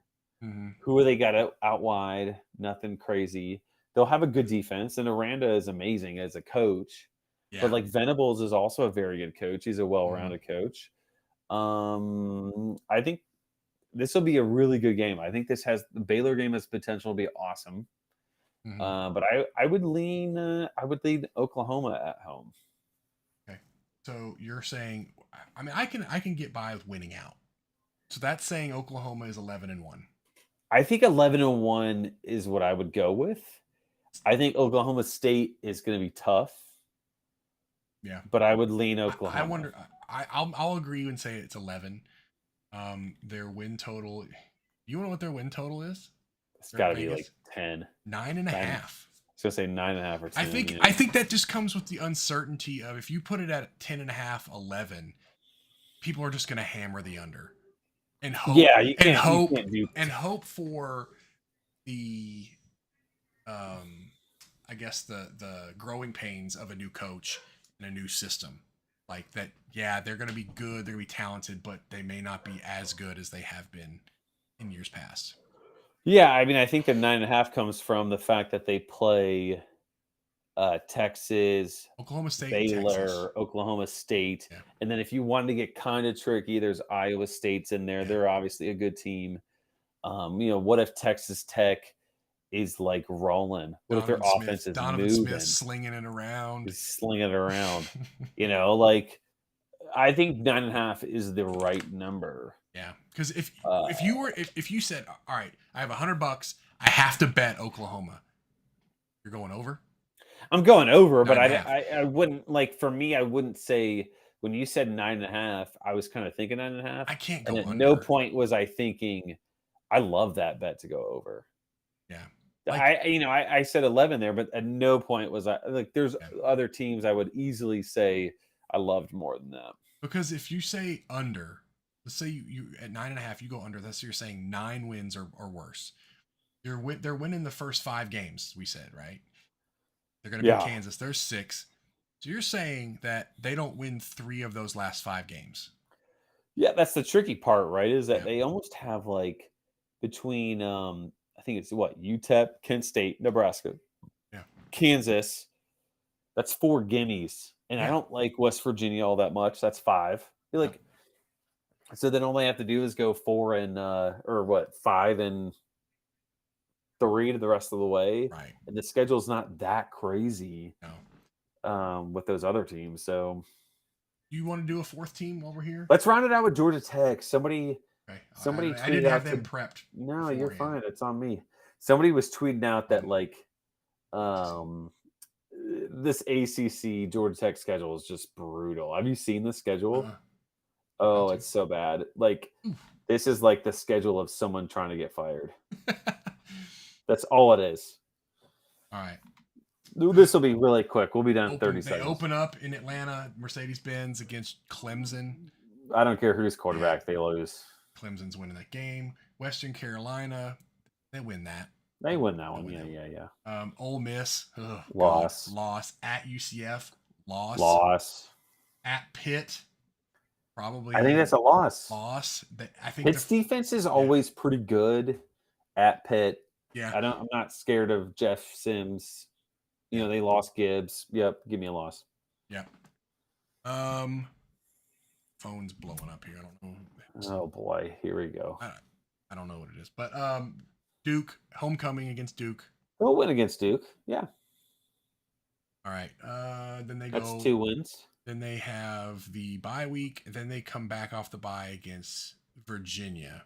Speaker 2: Who are they got out wide? Nothing crazy. They'll have a good defense, and Aranda is amazing as a coach. Yeah. But Venables is also a very good coach. He's a well-rounded coach. I think this will be a really good game. I think the Baylor game has potential to be awesome. But I would lean Oklahoma at home.
Speaker 1: Okay. So you're saying, I mean, I can get by with winning out. So that's saying Oklahoma is 11-1.
Speaker 2: I think 11-1 is what I would go with. I think Oklahoma State is going to be tough.
Speaker 1: Yeah,
Speaker 2: but I would lean Oklahoma.
Speaker 1: I wonder. I'll agree and say it's 11. Their win total. You know what their win total is?
Speaker 2: It's got to be 10.
Speaker 1: 9.5.
Speaker 2: I was gonna say 9.5 or 10.
Speaker 1: I think that just comes with the uncertainty of if you put it at 10.5, 11, people are just going to hammer the under and hope.
Speaker 2: Yeah,
Speaker 1: and hope for the, I guess the growing pains of a new coach and a new system. Like that, yeah, they're going to be good, they're going to be talented, but they may not be as good as they have been in years past.
Speaker 2: Yeah, I mean, I think the 9.5 comes from the fact that they play Texas,
Speaker 1: Oklahoma State,
Speaker 2: Baylor,
Speaker 1: Texas.
Speaker 2: Oklahoma State. Yeah. And then if you wanted to get kind of tricky, there's Iowa State's in there. Yeah. They're obviously a good team. What if Texas Tech is like rolling? What if their offense is
Speaker 1: Donovan Smith
Speaker 2: moving,
Speaker 1: slinging it around.
Speaker 2: is slinging it around? Like I think 9.5 is the right number.
Speaker 1: Yeah, because if you said, all right, I have $100, I have to bet Oklahoma. You're going over.
Speaker 2: I'm going over, but
Speaker 1: 9.5.
Speaker 2: I wouldn't like for me. I wouldn't say when you said 9.5. I was kind of thinking 9.5,
Speaker 1: I can't
Speaker 2: and
Speaker 1: go
Speaker 2: at
Speaker 1: under.
Speaker 2: no point was I thinking I love that bet to go over.
Speaker 1: Yeah,
Speaker 2: I said 11 there, but at no point was I like. There's
Speaker 1: yeah.
Speaker 2: other teams I would easily say I loved more than them.
Speaker 1: Because if you say under, let's say you at 9.5, you go under. That's you're saying 9 wins or worse. They're winning the first 5 games. We said right. They're going to beat
Speaker 2: Yeah,
Speaker 1: Kansas. There's 6. So you're saying that they don't win 3 of those last 5 games.
Speaker 2: yeah. That's the tricky part, right? Is that
Speaker 1: Yeah.
Speaker 2: they almost have like between I think it's what UTEP, Kent State, Nebraska,
Speaker 1: Yeah.
Speaker 2: Kansas. That's 4 gimmies, and I
Speaker 1: Yeah.
Speaker 2: don't like West Virginia all that much. That's 5. I feel like so then all they have to do is go 4 and or what 5 and 3 to the rest of the way,
Speaker 1: Right.
Speaker 2: and the schedule's not that crazy
Speaker 1: No.
Speaker 2: with those other teams. So
Speaker 1: You want to do a 4th team while we're here?
Speaker 2: let's round it out with Georgia Tech. Somebody
Speaker 1: Okay.
Speaker 2: tweeted
Speaker 1: I didn't have
Speaker 2: out
Speaker 1: them prepped.
Speaker 2: no, you're
Speaker 1: beforehand.
Speaker 2: fine. It's on me. Somebody was tweeting out that like um this ACC Georgia Tech schedule is just brutal. Have you seen the schedule? Oh, it's so bad. Like this is like the schedule of someone trying to get fired. That's all it is.
Speaker 1: All right.
Speaker 2: This will be really quick. We'll be done in 30
Speaker 1: They
Speaker 2: seconds.
Speaker 1: open up in Atlanta, Mercedes-Benz against Clemson.
Speaker 2: I don't care who's quarterback, they lose.
Speaker 1: Clemson's winning that game. Western Carolina, they win that.
Speaker 2: They win that one. Yeah.
Speaker 1: Ole Miss,
Speaker 2: loss.
Speaker 1: Loss. At UCF,
Speaker 2: Loss.
Speaker 1: At Pitt, probably.
Speaker 2: I think that's a loss.
Speaker 1: I think
Speaker 2: Pitt's defense is always pretty good at Pitt.
Speaker 1: Yeah.
Speaker 2: I'm not scared of Jeff Sims. They lost Gibbs. Yep, give me a loss.
Speaker 1: Yep. Phone's blowing up here. I don't know.
Speaker 2: Oh boy, here we go.
Speaker 1: I don't know what it is, but Duke homecoming against Duke.
Speaker 2: They'll win against Duke. Yeah.
Speaker 1: All right. Then
Speaker 2: That's 2 wins.
Speaker 1: Then they have the bye week, and then they come back off the bye against Virginia.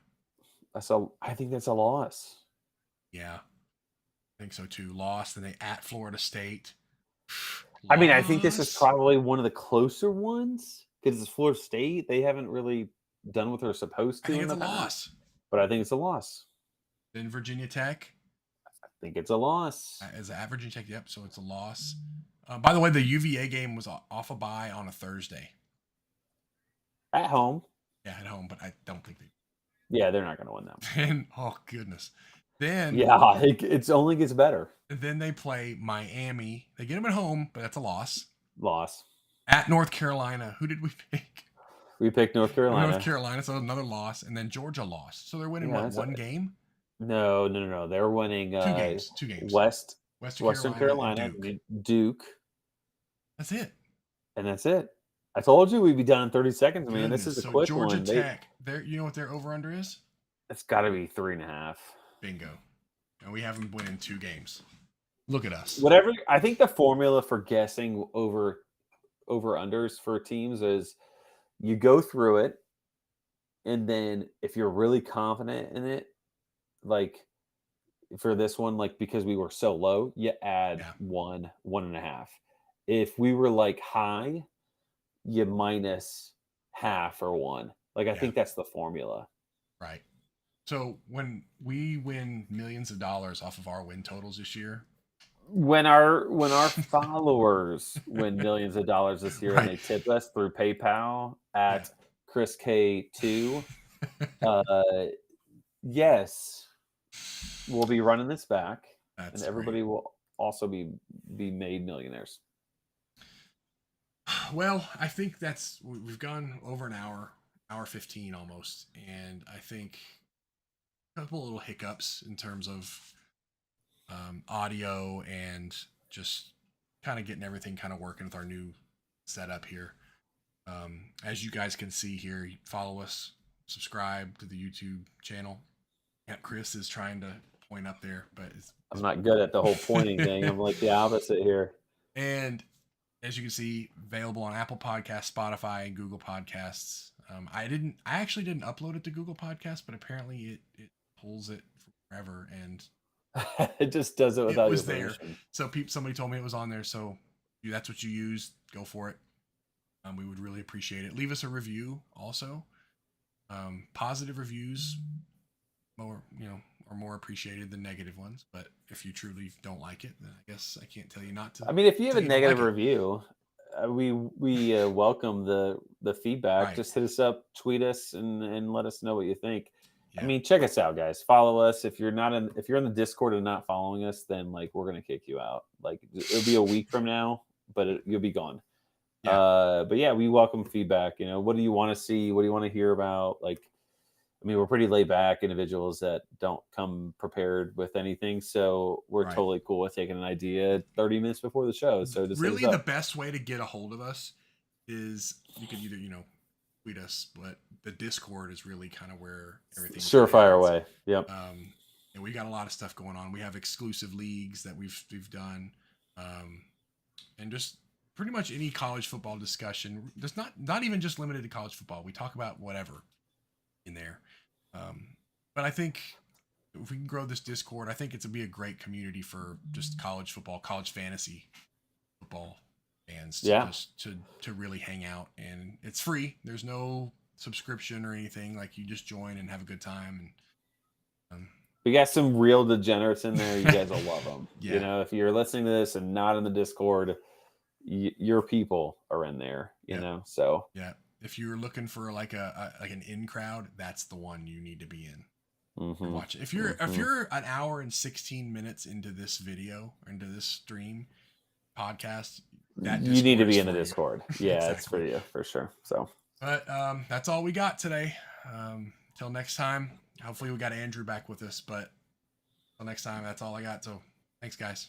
Speaker 2: I think that's a loss.
Speaker 1: Yeah, I think so too. Loss. Then they at Florida State.
Speaker 2: I mean, I think this is probably one of the closer ones because it's Florida State. They haven't really done what they're supposed to.
Speaker 1: I think it's a loss.
Speaker 2: But I think it's a loss.
Speaker 1: Then Virginia Tech.
Speaker 2: I think it's a loss.
Speaker 1: As at Virginia Tech, yep. So it's a loss. By the way, the UVA game was off a bye on a Thursday.
Speaker 2: At home.
Speaker 1: Yeah, at home, but I don't think they.
Speaker 2: Yeah, they're not going to win that one.
Speaker 1: And oh goodness, then
Speaker 2: yeah, it only gets better.
Speaker 1: Then they play Miami. They get them at home, but that's a loss.
Speaker 2: Loss.
Speaker 1: At North Carolina, who did we pick?
Speaker 2: We picked North Carolina.
Speaker 1: North Carolina, so another loss, and then Georgia lost. So they're winning one game?
Speaker 2: No. They're winning
Speaker 1: 2 games.
Speaker 2: Western Carolina, Duke.
Speaker 1: That's it.
Speaker 2: And that's it. I told you we'd be done in 30 seconds, man. This is a quick
Speaker 1: Georgia
Speaker 2: one.
Speaker 1: Tech, you know what their over-under is?
Speaker 2: It's got to be 3.5.
Speaker 1: Bingo. And we have them winning 2 games. Look at us.
Speaker 2: Whatever. I think the formula for guessing over-unders for teams is you go through it, and then if you're really confident in it, like for this one, like because we were so low, you add 1.5. If we were like high, you minus half or 1. Like I think that's the formula.
Speaker 1: Right. So when we win millions of dollars off of our win totals this year,
Speaker 2: when our followers win millions of dollars this year and they tip us through PayPal at Chris K2, yes, we'll be running this back, and everybody will also be made millionaires.
Speaker 1: Well, I think we've gone over an hour 15 almost, and I think a couple little hiccups in terms of audio and just kind of getting everything kind of working with our new setup here. As you guys can see here, follow us, subscribe to the YouTube channel, Yeah, Chris is trying to point up there, but
Speaker 2: I'm not good at the whole pointing thing. I'm like the opposite here.
Speaker 1: And as you can see, available on Apple Podcasts, Spotify, and Google Podcasts. I actually didn't upload it to Google Podcasts, but apparently it pulls it forever, and
Speaker 2: It just does it without your permission.
Speaker 1: So somebody told me it was on there, so that's what you use. Go for it. We would really appreciate it. Leave us a review also. Positive reviews are more appreciate than negative ones. But if you truly don't like it, then I guess I can't tell you not to.
Speaker 2: I mean, if you have a negative review, we welcome the feedback.
Speaker 1: Right.
Speaker 2: Just hit us up, tweet us, and let us know what you think. Yeah. I mean, check us out, guys. Follow us. If you're in the Discord and not following us, then like we're gonna kick you out. Like it'll be a week from now, but you'll be gone. Yeah. But yeah, we welcome feedback. What do you want to see? What do you want to hear about? Like, I mean, we're pretty laid back individuals that don't come prepared with anything. So we're totally cool with taking an idea 30 minutes before the show. So just
Speaker 1: really the best way to get a hold of us is you can either, tweet us, but the Discord is really kind of where everything
Speaker 2: surefire away. Yep.
Speaker 1: And we got a lot of stuff going on. We have exclusive leagues that we've done. And just pretty much any college football discussion. There's not even just limited to college football. We talk about whatever in there. But I think if we can grow this Discord, I think it's be a great community for just college football, college fantasy football fans to really hang out. And it's free. There's no subscription or anything. Like you just join and have a good time. And
Speaker 2: we got some real degenerates in there. You guys will love them. Yeah. If you're listening to this and not in the Discord, your people are in there. You know. So
Speaker 1: yeah. If you're looking for like an in crowd, that's the one you need to be in.
Speaker 2: Mm-hmm.
Speaker 1: Watch it. If you're an hour and 16 minutes into this video or into this stream podcast,
Speaker 2: you need to be in the Discord. Yeah, exactly. It's for you for sure. So,
Speaker 1: but that's all we got today. Till next time. Hopefully we got Andrew back with us. But till next time, that's all I got. So thanks, guys.